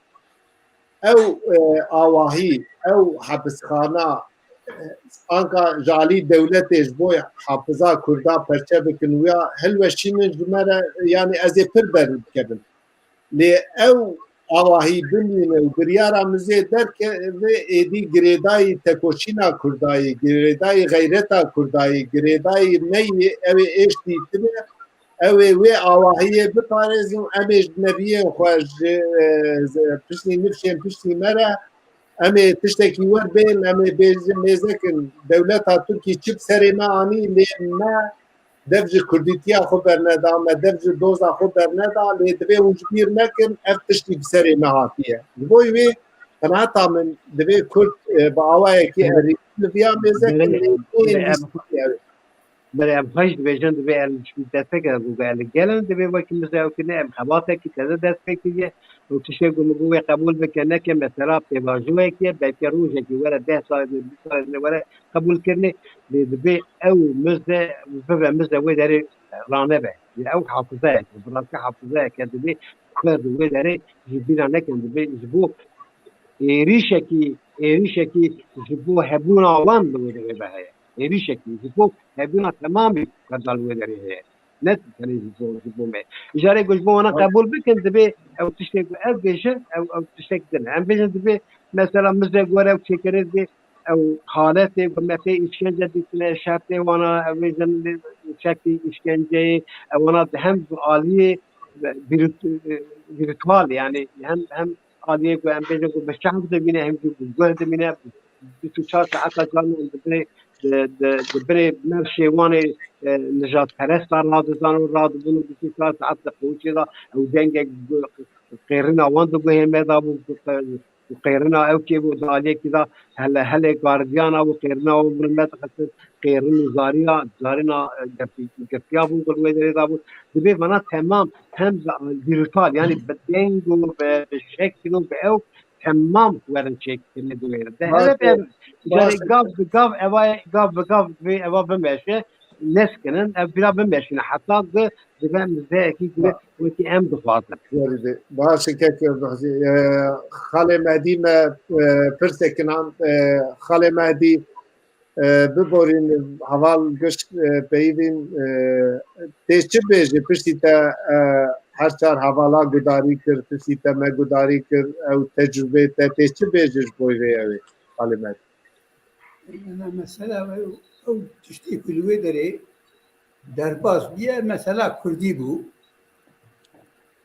B: او آواهی او حبسخانه آنکا جالی دولتش بوی حافظا کردا پرچه بکن ویا هلوشی من جمره یعنی از پر برد کبن لی او آواهی بمینه و بریارا مزه درک و ایدی گریدای تکوشینا کردایی گریدای غیرتا کردایی گریدای می او ایش دیتنه او آواهی بپارزم امیش نبیه خوش پشتی نفشیم پشتی مره امی تشتکی ور بین امی بیزم میزکن دولتا ترکی چپ سری ما آنی لی ما دفج کردیتیا خو برندا ما دفج دوزا خو برندا لی دوی وجبیر نکن اف تشتی بسری ما هاتیه بوی وی قناعتا من دوی کرد با آوائه که اری لفیا میزکن
C: برای ابخش بیشتر دوی دست که گوگل گلن دوی وقتی مثلا کنه خباته که کذا دست که و تشي قوي قبول بكنا که مثلا پیواژوه که به روزه که ورا 10 سال 20 سال ورا قبول کرنه به او مزه و داره رانه به او حافظه بلاك حافظه كده به كل و داره جبينا لكن به جبو ريشكي جبو هبونا وان و داره به ريشكي جبو هبونا تمام كذا و داره نت يعني جبو ما اجاره جبو انا قبول بكن دبي او تشتك او بيجن او تشتك دنا ام بيجن دبي مثلا مزق ورا وشكرت بي او حالتي وما في اشكنجه دي شرطي وانا بيجن شكلي اشكنجه وانا هم عاليه فيرتوال يعني هم عاليه وام بيجن بالشعب دبينا هم جهد منا 24 ساعه جان دبي بري نفسي واني نجات پرستار رادزان و رادبون بسی کار ساعت قوچی دا او دنگ قیرنا واندو گوه میدا بو قیرنا او کی بو دالی کی دا هل گاردیانا و قیرنا و برمت خص قیرن زارنا گفتیا بو گرمه دری دا بو دبی منا تمام هم دیجیتال یعنی بدنگ و به شکل و به او تمام ورن چک کنه دویر ده هر yani gav ve eva bemeşe neskenin evra bemeşine hatta de ben zeki gibi ve ki em dufazım.
B: باشه که خاله مهدی ما پرسکنان خاله مهدی ببورین حوال گشت پیوین تیچه بیجه پشتی تا هر چار حوالا گداری کرد پشتی تا ما گداری کرد او تجربه تا تیچه بیجه بویره اوی خاله مهدی
E: أنا مثلا أو تشتي في الويدري درباس بيا مثلا كردي بو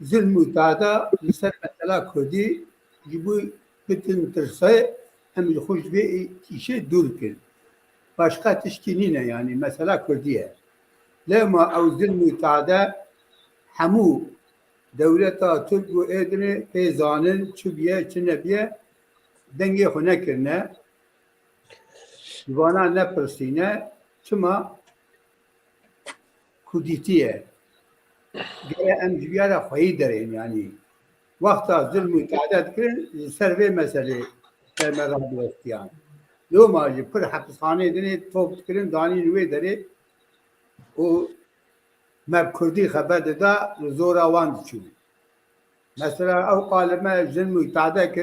E: ظلم وتعدا لسر مثلا كردي جيبو بتن ترسي هم يخش بي تيشي دور كن başka tişkinine yani mesela Kürdiye. Lema او ظلم وتعدا همو دولتا Türk و ادني پیزانن چوبيه چنبيه دنگي خونه کرنه Divana ne prstine, çıma kuditiye. Gere em jibiyara xwayi derin yani. Vakta zulmü taadat kirin, serve mesele sermera bulastiyan. Lo macı pır hapishane edini top kirin, dani nüve deri. O meb Kurdi xeber da zora van diçu. Mesela ev kalime zulmü taadat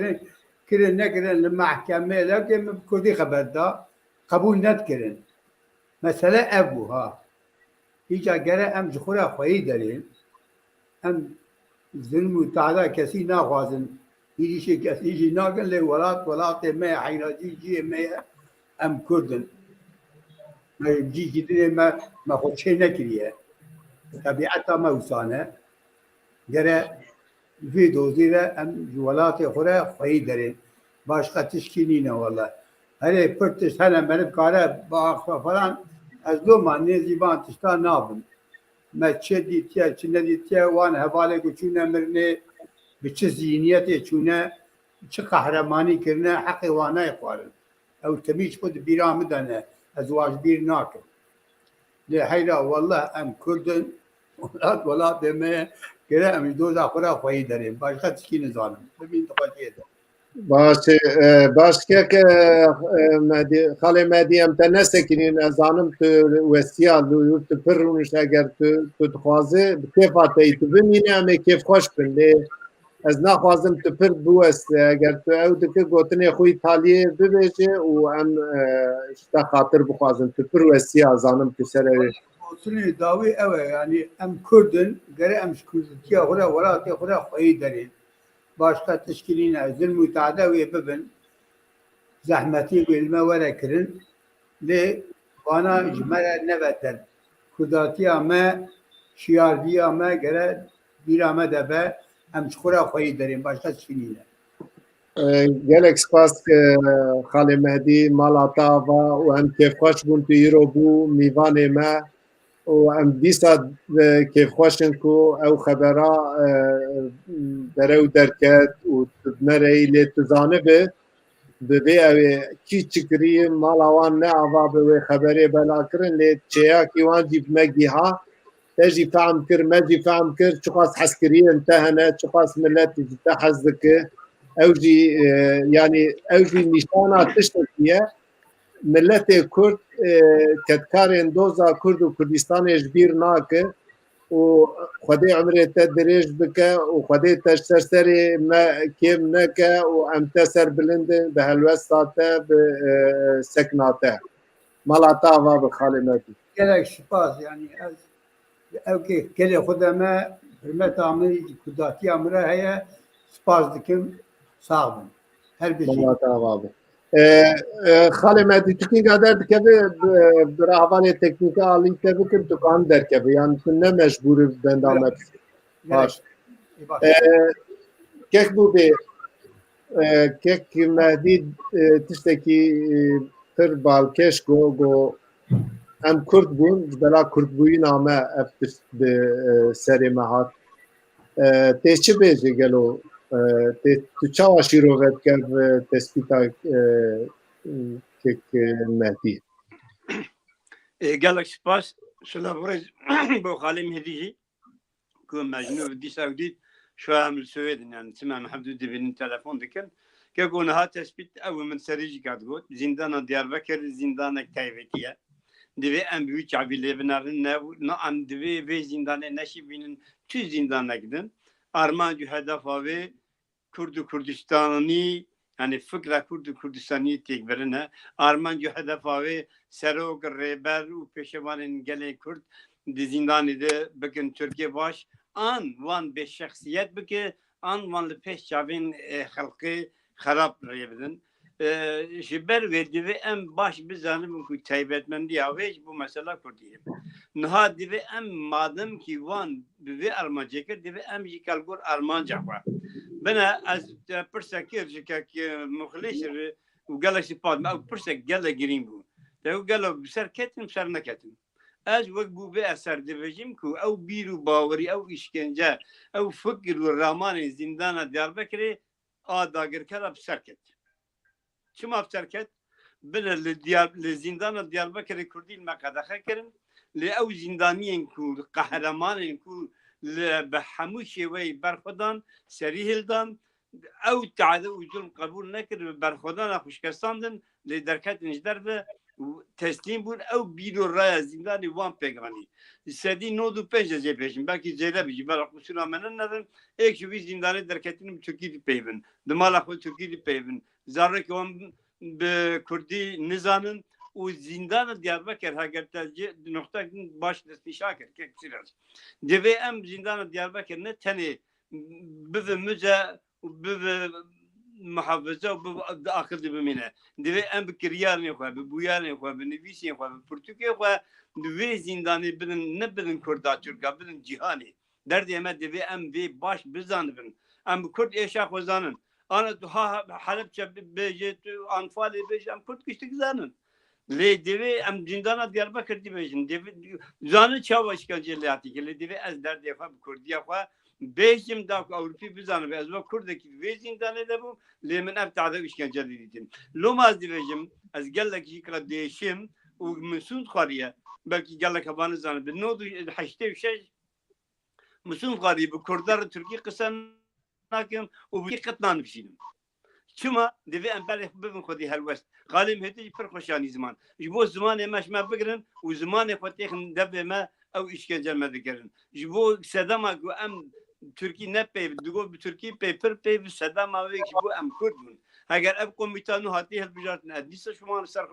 E: kirin ne kirin li mahkeme lakin meb Kurdi xeber da قبول ندکرن مثلا ابو ها ایجا گره ام جخورا خواهی دارین ام ظلم و تعدا کسی نخوازن ایجی کسی جی ناگن لی ولات ما حیراجی جی ما ام کردن ما جی گیدنه ما خود چه نکریه طبیعتا ما وسانه گره في دوزيره ام ولات خورا خواهی دارین başka tişkinine والله Hele pırtış hele benim kare bağakfa falan az zaman ne ziban tışta ne yapın? Meçe ditiye, çinne ditiye van hevale güçüne mirne biçi zihniyeti çüne çi kahramani kirne hakkı vana yaparın. Ev temiz bu biramı dene az vaj bir nakın. Le hayra vallahi em Kurdun valla demeye kere em doza kura koyu derim. Başka tişkini zanım. Tabii tıkacı eder.
B: باشه باشه که خاله مهدی هم تا نسکنین از آنم تو وسیال تو پرونش اگر تو تخوازه کیف آتی تو بمینه همه کیف خوش بنده از نخوازم تو پر بوست اگر تو او دکه گوتنه خوی تالیه ببیجه و هم شتا خاطر بخوازم تو پر وسیال از آنم تو سره
E: Gotini davi eve yani em Kurdun gere em Kürdiye hura velatı hura xoyi derin. Başka teşkiline zulmü taada ve bibin zahmeti bilme vere kirin li bana icmere nevetten kudatiya me şiardiya me gere birame debe hem çukura xoyi derin başka teşkiline.
B: gelek spas که خاله مهدی مالاتا و هم کیف خوش بون تو ایرو بو میوان ما و ام دیسا کیف خوشن کو او خبرا درو درکت و تدمره لی تزانه به او کی چکری مالاوان نه آوا به خبری بلا کرن لی چیا کیوان جیب مگی ها تجي فهم كر ما جي فهم كر شخص عسكري انتهنا شخص ملت تحزك اوجي يعني اوجي نشانه تشتكيه ملت كرد كتكارين دوزا كرد وكردستان جبير ناكه وخدي عمري تدريج بك وخدي تشتري ما كيم نكا وام تسر بلند بهالوسطه بسكناته مالاتا وبخالمتي
E: Gerek şüphaz yani evki gele khudama hürmet amiri kudati amira heye spaz dikim sağdım. Her bir şey.
B: مالاتا وابه خاله مهدی تو کی قدر دکبه براهوان تکنیکا عالی کبه که دکان در کبه یعنی تو نه مجبور بندامت باش کک بوده کک مهدی تشتکی پر بالکش گو ام کرد بون بلا کرد بوی نامه افتست به سری مهات تی چه بیجی گلو تو چه واشی رو وید کرد تسپیتا که مهدی
F: قالك سباس شلا برز بو خالي مهديجي كون مجنون دي سعودي شو عامل السويد يعني تسمع محمد دبن تلفون دكن كقول ها تثبيت او من سريج قاعد قلت زندان ديار بكر زندان كتايفتيه دبي ام بيو شعبي لبنان نا ام دبي في زندان نشي بين تو زندان نقدن ارمان جو هدف اوي Kurdistani yani fıkra Kurdistani tek verine Armanca hedef avi serok reber u peşevanın gelen Kurd dizindanı de bakın Türkiye baş an van beş şahsiyet bike an vanlı peş çavin halkı harap reyebedin jiber verdi ve en baş bir zanım ki taybetmen diye avi bu mesela Kurdiye Niha dibe em madem ki van ve Armanca ki dibe em jikalgur Armanca var بنا از پرسه کردی که مخلص و گله سپاد ما پرسه گله گریم بود. تو گله بسر کتیم سر نکتیم. از وقت بو به اثر دوجیم کو او بیرو باوری او işkence او فکر و رامان زندان دیاربکری آداگر کرد بسر کت. چما بسر کت؟ بنا لزندان دیاربکری کردی المقدخه کردن. ل او زندانیان کو قهرمانین کو بحموش وی برخودان سریهلدان او تعدی و ظلم قبول نکرد برخودان خوشکستاندن لی درکت نجدر ده تسلیم بود او بیرو رای زندانی وان پیگانی سدی نود و پنج از پیشیم belki زیاده بیشی برای خصوصا منن ندن ایک شوی زندانی درکتیم ترکی پیون دمال خود ترکی پیون زاره که هم به کردی نزانن و زندان دیاربکر هاگر تلجی نقطه باش دستی شاکر که کسیرش دوی ام زندان دیاربکر نه تنی به müze به محافظه و به آخر بمینه دوی ام بکریار نخواه به بویار نخواه به نویسی نخواه به پرتوکی نخواه دوی زندانی بدن نه بدن کردا ترکا بدن جهانی در دیمه دوی ام وی باش بزانبن ام کرد ایشا خوزانن آن تو ها حلب چه بیجه تو انفال بیجه ام کرد کشتک زانن لی دوی ام زندانا دیاربکر دی بیجن زانه چاو işkenceleri ki لی دوی از در دیفا به کردی خواه بیشتر داخل اروپی بزنم از وقت کرده که ویزین دانه دبم لیمن ابتعاد işkence دیدیم لوم از دیوژم از گله کی کلا دیشم و مسون خاریه belki gelle kabanı zanı bir nodu haşte şey مسون خاری به کردار ترکی قسم نکم و به قطنان بشینم چما دوی امپری ببین خودی هلوست قالم هتی پر خوشانی زمان جبو زمان ماش ما بگرن و زمان خودی خن دبه ما او işkence ما دکرن جبو صدام کو ام ترکی نه پی دگو به ترکی پیپر پی صدام اوی جبو ام کردون اگر اب کمیتانو هاتی هل بجارت ندیس شما سر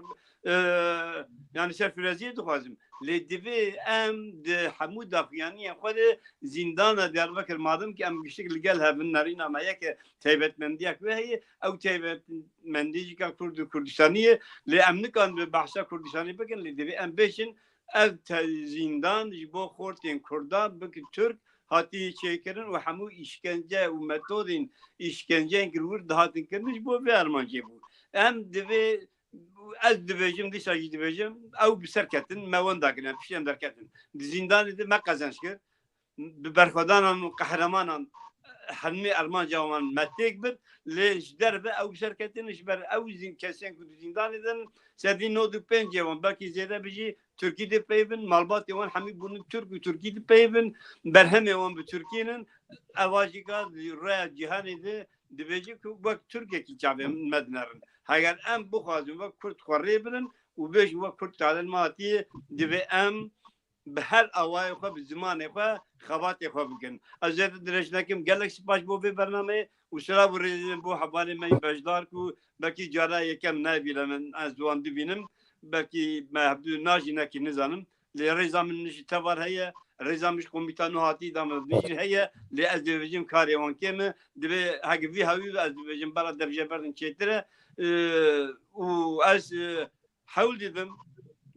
F: yani serfiraziye duhazım le divi em de hamud afyani خود زندان دیاربکر مادم که ام گشتک لگل هبن نرین اما یک تیبت مندیک و هی او تیبت مندیجی که کردستانیه لی ام نکان به بحثا کردستانی بکن لی دیوی ام بیشن او زندان جبو خورتین کردان بکن ترک هاتی چیکرن و همو işkence و متودین işkence گرور دهاتین کرنش بو به ارمانجی بود ام دیوی از دیوژم دیساجی دیوژم او بسرکتن موان داگنن پیشم درکتن زندان دی ما کازانش کرد برخودانان و قهرمانان حلمی ارمان جوان متیک بر لیش دربه او بسرکتنش بر او زین کسین که زندان دیدن سدی نودو پنج جوان باکی زیاده بجی ترکی دی پیون مالبات یوان همی بونو ترک و ترکی دی پیون برهم یوان به ترکینن اواجی که رای جهانی دی دیوژی که وقت ترکیه کی چاوه مدنرن اگر ام بخوازم وقت کرد خوری برن و بیش وقت کرد تعلیماتی دیو ام به هر آوای خواه به زمان خواه خوات خواه بکن از زیاد درش نکم گلک سپاش بو به برنامه و سرا بو ریزن بو حوالی من بجدار کو بکی جارا یکم نبیلم من از دوان ببینم بکی محبدو ناجی نکی نزانم لی ریزا من نشی تبار هیا ریزا مش کمیتانو هاتی دامد نشی هیا لی از دیوژیم کاری وان کمه دیو هاگی وی هاوی از دیوژیم برا درجه بردن چیتره و از حول دیدم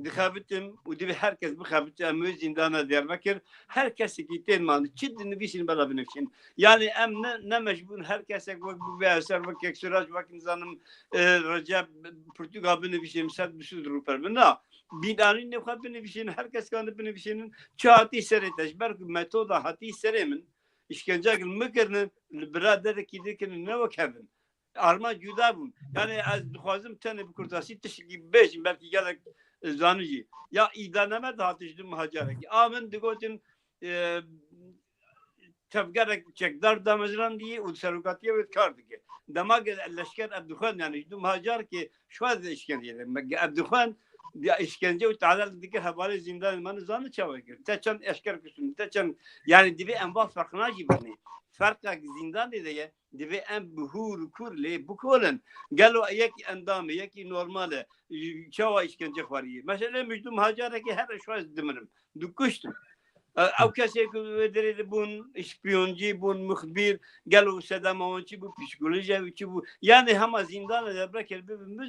F: dixabitim û divê herkes bixabite em wê zindana Diyarbekir her kesekî tên man çi dinivîsîn bela binivîsîn. Yani em ne mecbûr her kesek wek bû vê eser wek Yeksuraj wek nizanim Recep Portugal binivîsîn sed bisûd rûper bin na. Bînanî nêxwe binivîsîn her kes kanı binivîsînin çi hatî serê te ji ber ku metoda hatî serê min işkencegil mikirinin li biraderekî dikirin ne wek hevin. Arma cuda bûn. Yani ez dixwazim tenê bi Kurtasî tiştekî bêjim belkî gelek zanıcı. Ya idaneme dağıtıcı muhacereki. Amin digotin tevgerek çekdar damezran diye u serukatiye ve kardı ki. Demak leşker Abdülhan yani şu muhacer ki şu an işkence eder. Abdülhan ya işkence ve tadal dikir havale zindan manı zanı çavakir. Teçen eşker küsün. Teçen yani dibi enva farkına jibirni. Farkla zindan diye dibi en buhur kurle bukolen. Galo yeki endamı yeki normale. Çava işkence variye. Mesela müjdüm hacereki her şu an dimirim. Dukuştum. او کسی که درید بون اسپیونجی بون مخبر گلو صدمانچی بو پسیکولوژی و چی بو یعنی همه زندان در کل ببینیم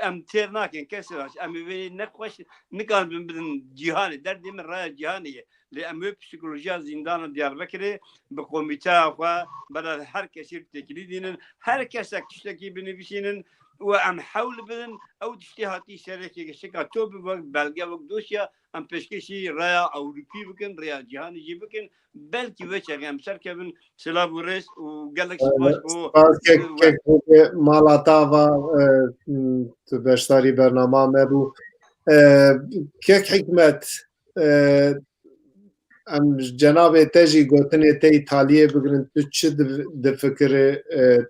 F: ام تیر نکن کسی راش ام وی نخوش نکان ببین جهانی در دیم رای جهانیه لی ام پسیکولوژی زندان دیاربکری به کمیته و برای هر کسی تکلیدین دینن هر کسی کشتکی بنویسینن و ام حول بدن او تشتیهاتی شرکتی که شکا تو بوق بلگه وقت دوشیا ام پشکشی ریا اوروپی بکن ریا جهانی جی بکن بلکی وچه هم سر کبن سلاب و رس و گلکسی باش بو
B: کک مالاتاوا تو بشتاری برنامه مبو کک حکمت ام جناب تجی گوتنی تی ایتالیه بگرن تو چه دفکر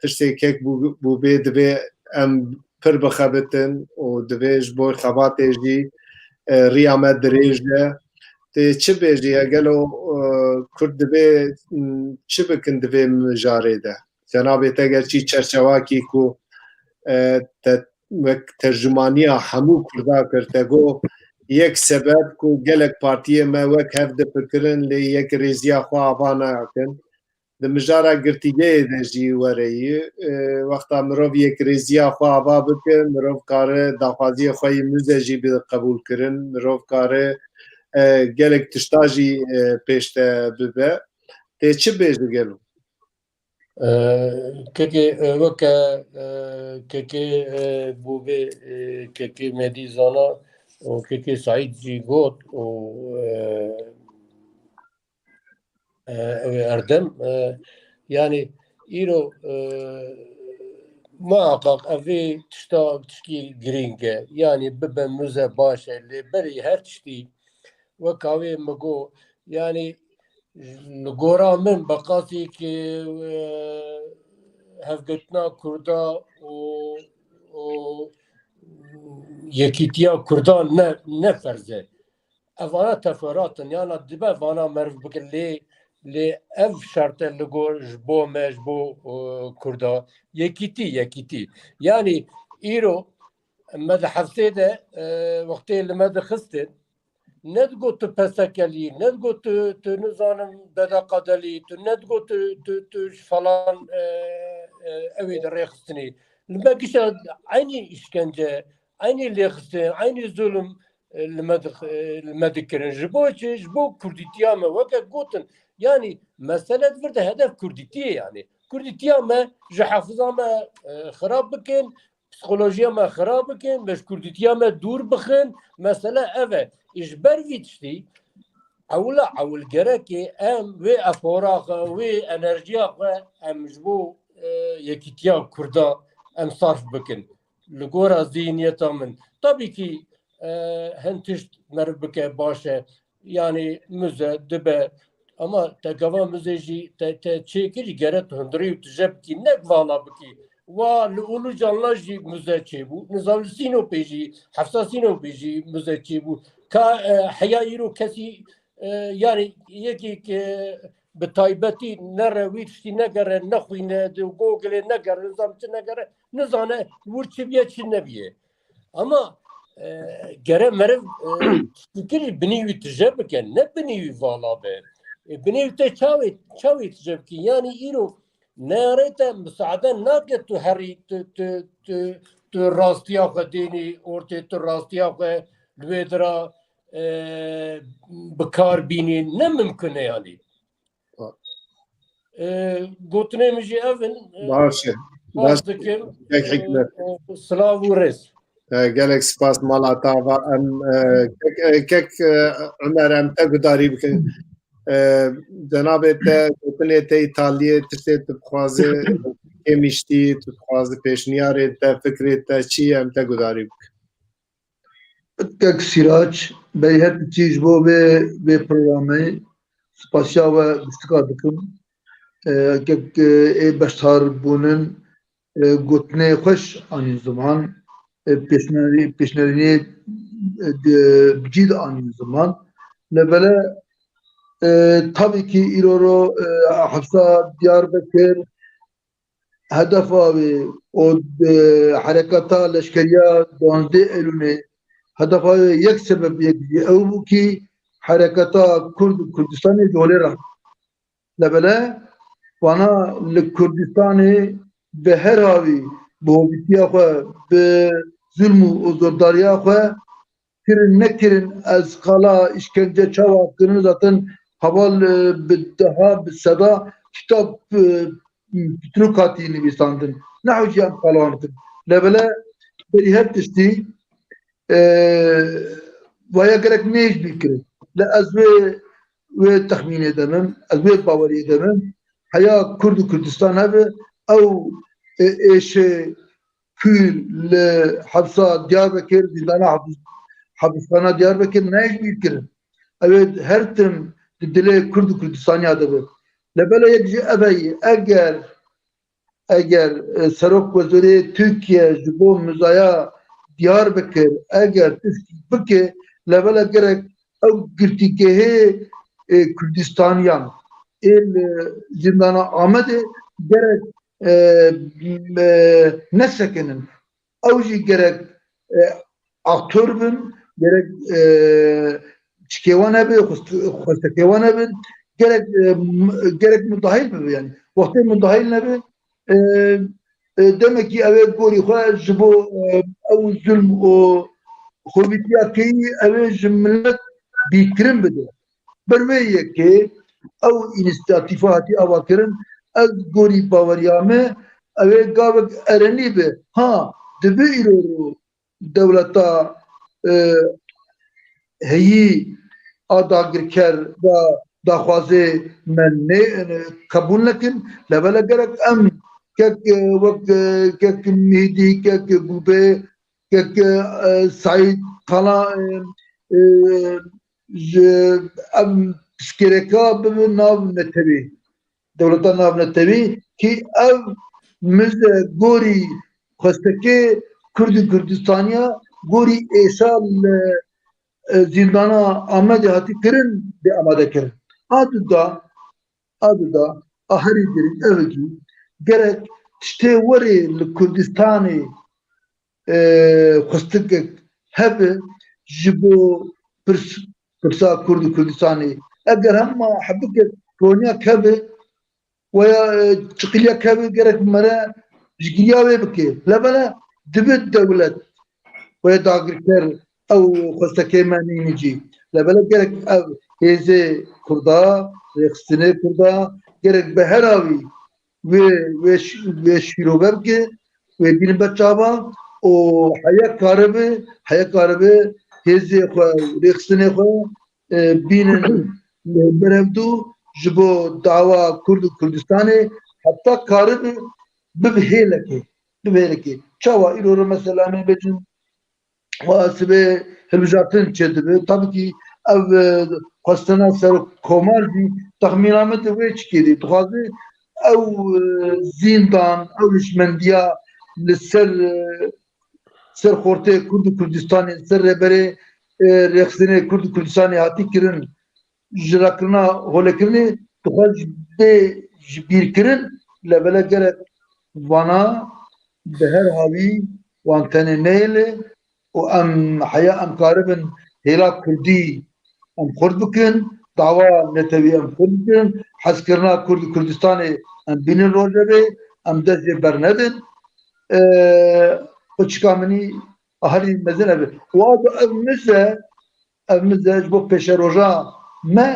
B: تشتی کک بو بید به ام پر بخبتن و دویش بوی خباتش دی ریامه دریجه تی چه بیجی اگلو کرد به چه بکن دوی مجاره ده جناب تگر چی چرچواکی کو ترجمانی همو کرده کرده گو یک سبب کو گلک پارتیه ما وک هفته فکرن لی یک ریزیا خواه آبانا کن ده مجاره گرتیگه ده جی ورهی وقتا مروف یک ریزیا خواه آبا بکن مروف کاره داخوازی خواهی موزه جی بید قبول کرن مروف کاره گلک تشتاجی پیشته ببه ته چه بیجده گلو؟
G: ککی وکه ککی بوبه ککی مدیزانا و ککی سعید جی گوت و اردم yani ایرو محقق اوی تشکی گرینگه yani ببه موزه باشه لی بری هر تشتی وکاوی مگو yani گورا من بقاسی که هفگتنا کردا و یکیتیا کردان نه فرزه اوانا تفراتن یانا دبه وانا مرف بکن لی اف شرطه لگو جبو مجبو کردا یکیتی yani ایرو مده حفظه ده وقتی لمده خسته ندگو تو پسکلی ندگو تو نزانم بدا قدلی تو ندگو تو فلان اوید ریخستنی لما کشا aynı işkence aynı lekhste aynı zulüm المدكرن جبو كرديتيا ما وكا قوتن يعني مسألة فرد هدف كرديتيا يعني كرديتيا ما جحافظا ما خراب بكن psikolojiya me xirab bikin, meşguliyetiya me dûr bixin, mesele ev e. İjber vî tiştî, ewla ewl gerekê em wê efora xwe, wê enerjiya xwe em ji bo yekîtiya Kurda em sarf bikin. Li gora zihniyeta min. Tabii ki hin tişt meriv bike baş e, yani müze, dibe, ama te gava müze jî te çêkirî gere tu hundirî û tu jeb bikî, nek vala bikî. Wa li ulu canla jî müze çêbû, Nizamlîsîno pê jî, Hefsasîno pê jî müze çêbû. Ka heya îro kesî yani yekêk bi taybetî nere wî tiştî negere, nexwîne, di Googleê negere, nizam çi negere, nizane wir çi biye çi nebiye. Ama gere meriv fikirî binî tije bike, ne binî vala be. Binî te çavê tije bikî. Yani îro نارته مساعده نکه تو هری تو راستیا خو دینی ارته تو راستیا خو دوێدرا بکار بینین ne mümkün yani. Gotinê min jî ev in
B: باشه
G: baz dikim
B: tek hikmet
G: silav û rêz.
B: gelek spas mala tava em kek Ömer em te gudarî bikin cenabê te gotinê te İtalyê tiştê tu dixwazî kêmiştî tu dixwazî pêşniyarê te fikrê te çi em te gudarî bikin
D: Kek Sirac bey her çîj bo vê programê spasiya we bistika dikim kek ê beşdar bûnin gotinê xweş anî ziman pêşniyarî bicî de anî ziman levele tabii ki îroro hefsa Diyarbekir hedefa wê o herekata leşkeriya 12 Eylûlê hedefa wê yek sebeb yek jî ew bû ki herekata Kurdistanê jolê re levele wana li Kurdistanê bi her havî bi hovîtiya xwe bi zulm û zordariya xwe kirin nekirin ez qala işkence çawa kirin zaten heval bi deha bi seda kitap Türk hatî nivîsandin neho jî em qalan bikin levele berî her tiştî vaya gerek nêj bîkirin li ez wê texmînê demim ez wê baweriyê demim heya Kurd û Kurdistan hebe ew êşê kûr li hepsa Diyarbekir zîndana Hebistana Diyarbekir nêj bîkirin ew ê her tim di dilê Kurd û Kurdistaniya de be levele yek jî ev heye eger Serok Wezîrê Tirkiye ji bo mizaya Diyarbekir eger tiştî bike levele gerek ew girtîgehê Kurdistaniyan ê li zîndana Amedê gerek nesekinin ew jî gerek aktör bin gerek çikêwan hebe xwestekêwan hebin gerek müdahil bibe yani wextê müdahil nebe demek ki ev ê gorî xwe ji bo ew zulm û xwebîtiya keyî ew ê ji millet bîkirin bide ber vê yekê ew înîsyatîfa hatî ava kirin ez gorî baweriya me ew ê gavek erenî be ha dibe îroro dewleta heyî a dagirker da daxwazê me qebûl nekin levele gerek em kek wek kek Mîdî kek Gûbê kek Saîd Tala ji em piskêreka bibin nav netewî dewleta nav netewî ki ev mize gorî xwestekê Kurd û Kurdistaniya gorî êşa li zîndana Amedê hatî kirin bê amade kirin aduda a herî girîng evekî gerek tiştê werê li Kurdistanê xwestikek hebe ji bo pirsa Kurd û Kurdistanê eger hema hebikek roniyak hebe weya çiqîliyek hebe gerek mere ji giriya wê bike levele dibe dewlet weya dagirker ew xwestekê me nînî cî levele gerek ev hêzê Kurda rêxistinê Kurda gerek bi her avî wê şîrove bike wê bînin ber çava û heya karibe hêzê xwe rêxistinê xwe bînin berevdû ji bo dawa Kurd û Kurdistanê heta karibe bibe hêlekê çawa îroro mesela me bêjin sibê hilbijartin çêdibe tabii ki ev xwestina ser komar jî texmîna me di wê çikêdî dixwaze ew zîndan ew hişmendiya li ser xortê Kurd û Kurdistanê ser rêberê rêxistinê Kurd û Kurdistanê hatî kirin ji rakirina holekirinê dixwaz ji bîrkirin levele gerek wana bi her havî wan tenê neyê û em heya em karibin hêla Kurdî em xurt bikin dawa netewî em xurt bikin hezkirina Kurd û Kurdistanê em bînin rojevê em dest jê bernedin çika minî هری مزنه به و امزه جو پیشروجا ما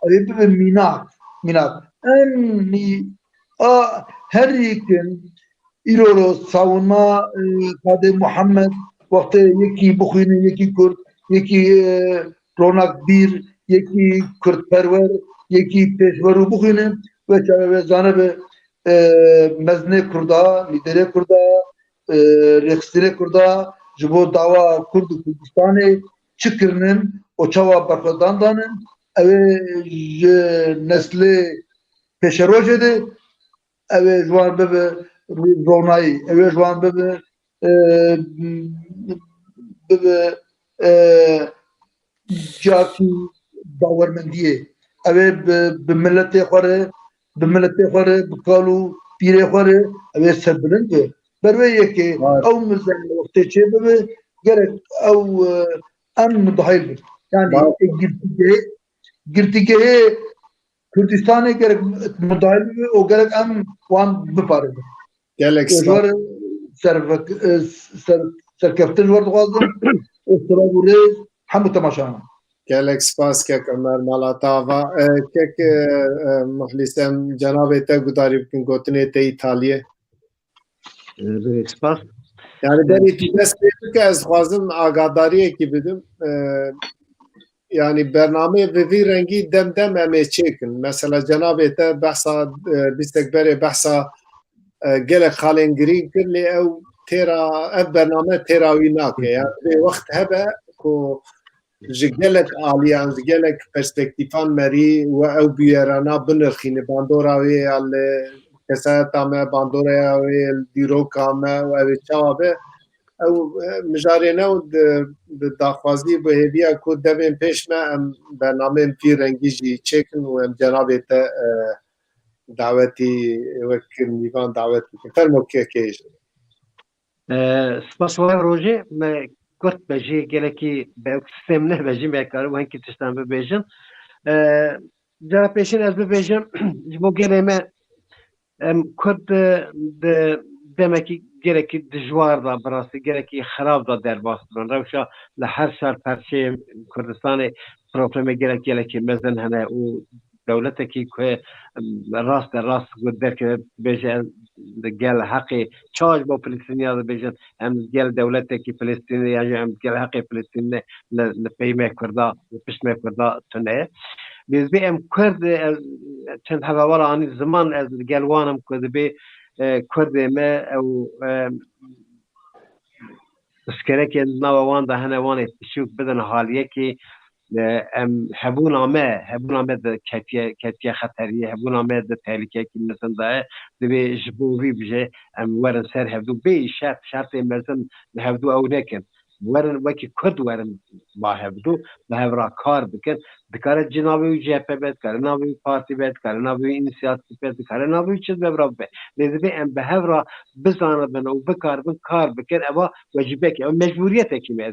D: ابي به مینات اني هر یکن ایرو savunma Kadir Muhammed vakti yeki Bukhine yeki Kürt yeki Ronak Bir yeki Kürt perver yeki peşveru Bukhine ve zanabe mezne kurda lidere kurda reksire kurda jibo dava Kurd Kurdistan'ı çıkırının o çava barkadan danın ev nesli peşerojede ev juan bebe رونایی اوه جوان به جاکی باورمندیه اوه به ملت خوره بکالو پیره خوره اوه سربلنده بروه یکی او مزن وقتی چه به gerek او ام متحیل بود yani girtigehe Kürdistan'a gerek müdahil mi o gerek em wan bipardı.
B: gelek
D: Var serkeftin var dixwazim sıra buraya hemû temaşana.
B: gelek spas kek Ömer Malatava kek muhlisem cenab-ı te gudarî bikin gotinê te İtalya.
C: Spas.
B: Yani ben dest pêdike ez dixwazim agadariyekî bidim. Yani bername ve vî rengî dem em ê çêkin. Mesela cenab-ı te behsa bîstekberê behsa gelek xalêngirî kir lê ev bername têra wî nake. Yani vê wext hebe ku ji gelek aliyan ji gelek perspektîfan merî we ew bûyerana binirxîne bandora wê ya li kesayeta me bandoraya wê li dîroka me û ev ê çawa be ew mijarê ne di daxwazî bi hêviya ku devên pêş me em bernameyên pîr rengî jî çêkin û em cenabê te dawetî wek nîvan dawet bikin. Fermo kekê jî.
C: Spas var roje me Kürt bejî gelekî be sistem ne bejî me karim wenkî tiştan bibêjin. Cara pêşîn ez bibêjim ji bo gelê me em Kurd demekî gerekî dijwar da birastî gerekî xerab da derbas bikin. Rewşa li her şer perçeyên Kurdistanê problemê gelekî mezin hene û dewletekî ku rast derkeve bêje gel heqê çaş bo Filistîniya dibêjin em gel dewletekî Filistînê ya em gel heqê Filistînê li peyme Kurda li piştme Kurda tune. Biz em Kurd çend hevewar anî ziman ez gel wanim ku dibê Kurdê me ew iskerekên nava wan da hene wanê tişûk bidin haliyekî em hebûna me di ketiye xeteriyê hebûna me di tehlikekî mezin de ye divê ji bo wî bije em werin ser hevdû bê şertê mezin li hevdû ew nekin werin wekî Kurd werin ba hevdû li hev ra kar bikin dikare cî navê wî CHP be dikare navê wî partî be dikare navê wî înisiyatîv be dikare navê wî çi be be lê divê em bi hev ra bizanibin û bikaribin kar bikin eva wecîbekî ew mecbûriyetekî me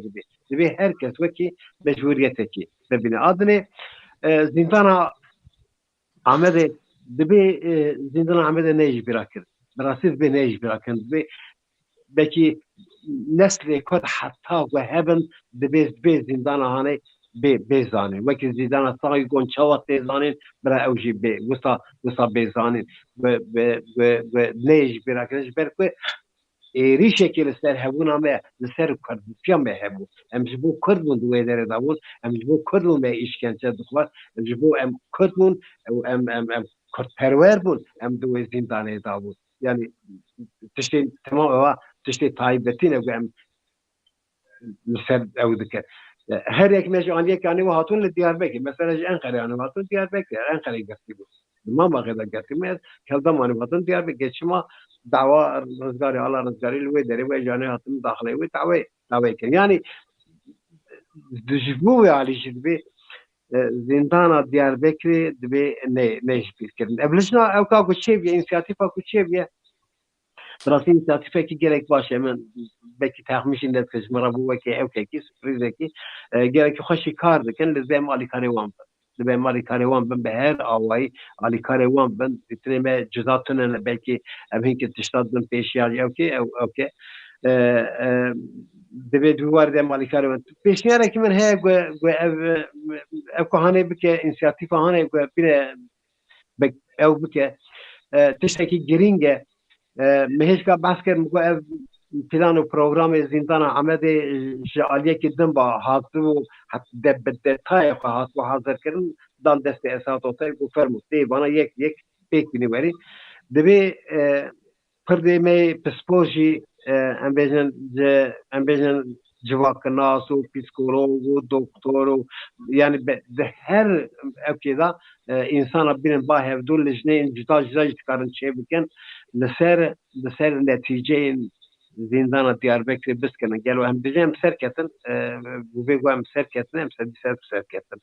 C: divê herkes wekî mecbûriyetekî bibîne adinê zîndana Amedê divê zîndana Amedê nejî bîra kirin birastî divê nejî bîra kirin divê belkî neslê Kurd heta we hebin divê zîndana hanê bêzanîn wekî zîndana Saî Gonçawa tê zanîn bira ew jî wisa bêzanîn ve nejî bîra kirin ji ber ku êrişekê li ser hebûna me li ser Kurdistiya me hebû em ji bo Kurd bûn di wê derê de bûn em ji bo Kurd bûn me îşkence dixwar em ji bo em Kurd bûn em Kurdperwer bûn em di wê zîndanê da bûn yani tiştên temam ewa tiştê taybetî ne em li ser ew dike herek me ji aniyek anî hatûn li Diyarbekir mesela ji Enqerê anî hatûn Diyarbekir Enqerê girtî bû Mamaqê de girtî me Keldan anî hatûn Diyarbekir çima dava rizgarî ala rizgarî li wê derê wê janê hatin daxilê wê dawê kirin yani ji bo wê alî jî divê zîndana Diyarbekirê divê nejbîrkirin evlijna ew ka ku çêbiye înisiyatîfa ku çêbiye birastî înisiyatîfekî gerek baş e min belkî texmîşîn de dikir ji min re bû wekî ewkekî sürprizekî gerekî xweşî kar dikin li vê em alîkarê wan bin li vê em alîkarê wan bin bi her awayî alîkarê wan bin dîtinê me cuda tune belkî em hinkî tişta din pêşiya ewkê دەبێت دووار دێ مالیکارەوە پێشنیارێکی من هەیە ئەو کۆهانەی بکە ئینسیاتیفە هەنێک بینە ئەو بکە تشتێکی گرینگە مهێشکا باس کرد بگو ئەو پلان و پرۆگرامی زیندانە ئەمەدێ ji aliyekî din ba hatibû detayê xwe hatibû hazirkirin dan destê esatotay û fermû tê bana yek pêk bînî werî divê pirdê me pispor jî em bêjin civakinas û psîkolog û doktor û yani di her evkê da insana bînin ba hevdû li jineyên cida cida jî dikarin çê bikin li ser netîceyên زندان دیاربکر بسکنن گلو هم بجیم سرکتن و بگو هم سرکتن هم سرکتن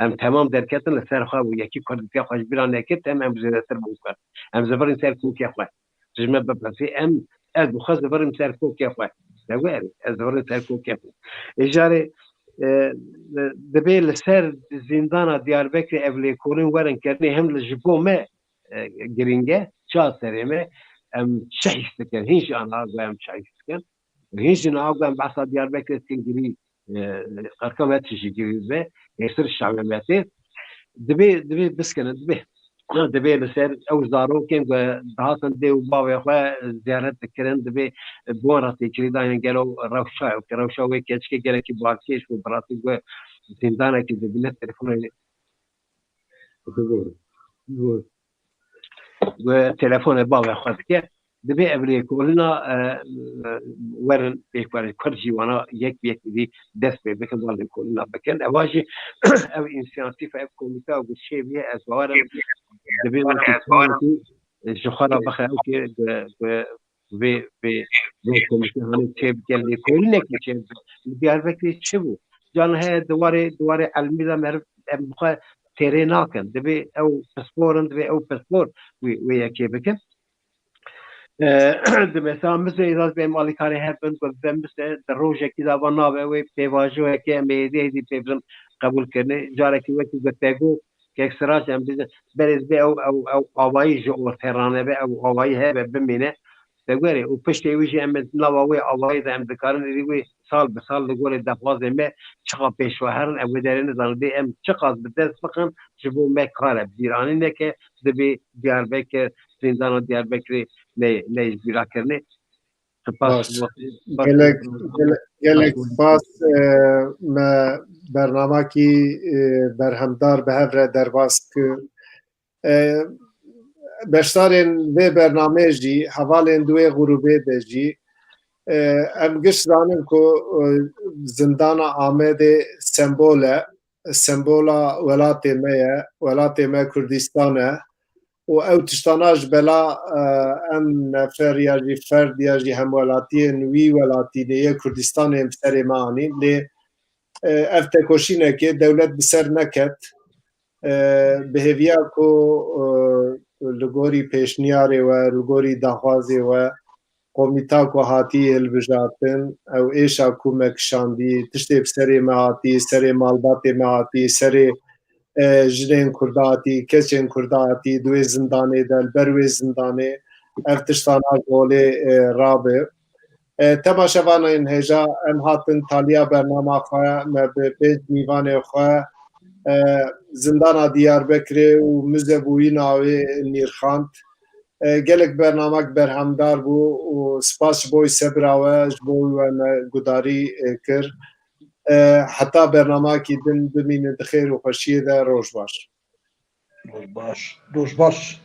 C: هم تمام درکتن لسر خواه و یکی کردیا خوش بیران نکرد هم زیاده تر بوکر هم زبرین سر کوکی خواه جمعه بپرسی هم از بخواه زبرین سر کوکی خواه دقیقی از زبرین سر کوکی خواه اجاره دبی لسر زندان دیاربکر اولی کورین ورن کردنی هم لجبو ما گرینگه چا سریمه ام شايف كان هيش انا اقوى شايف كان هيش انا اقوى بعصا دياربكر تنجري ارقام تجي جريزه يصير الشعبيات دبي بس كان دبي بسر او زارو كان دهاتن دي وبابا اخوا زيارات كرن دبي بوراتي كريدا ينقلو روشا وكيتش كي باكيش وبراتي زندانا كي دبي تليفون وتلفون بابا خذك دبي أبلي كلنا ورن بيكبر كرجي وانا يك دي دس بيكن ضل كلنا بكن أواجي أو إنسانتي في كوميتا وشيء بيه أزوار دبي جخرا بخا أوكي ب كوميتا هني شيء بكن لي كلنا كشيء بيعرفك شبو جان هي دواري علمي لا مرف بخا تريناكن دبي أو باسبورن دبي أو باسبور وياكي بكن مثلا مثل إذا بمالي كاري هبن مثل الروجة كذا بنابه وبيواجهه كأميدي هذي بيبرم قبول كرني جارك وقت بتاعو كأكسراج أم بيز برز بي أو أواي جو ثرانة بي أو أواي هبه بمينه تقولي وبشتي ويجي أم نواوي أواي ذا أم ذكرن اللي سال بسال تقولي دفاز ما شقا بيشوهرن أو دارين زان بي أم شقا بدرس فقط جبوا ما كاره بديراني نك دبي ديار بك زندان ديار بكري نه بیرا کرنه
B: گلک باس ما برنامه کی برهمدار به هفره درباس که بشتارین و برنامه جی حوالین دوی غروبه ده جی ام گشت دانم که زندان آمده سمبولا ولات ما کردستانه و او تشتاناش بلا ام نفر یا جی فرد یا جی همولاتی نوی ولاتی دیه کردستان هم سر معنی لی افتکوشینه که دولت بسر نکت بهویا کو لگوری پیشنیاری و لگوری دخوازی و قومیتا کو هاتی البجاتن او ایشا کو مکشاندی تشتی بسر مهاتی سر مالبات مهاتی سر جنین کرداتی کچین کرداتی دوی زندانی دل بروی زندانی افتشتانا گولی رابه تماشاوان این هجا ام هاتن تالیا برنامه خواه مبیج میوان خواه زندانا دیاربکر و مزبوی ناوی نیرخاند گلک برنامه برهمدار بو و سپاس بوی سبراوه جبوی و گداری کر حتی برنامه کی دن بمینه دخیر و خوشیه ده روش باش
D: روش باش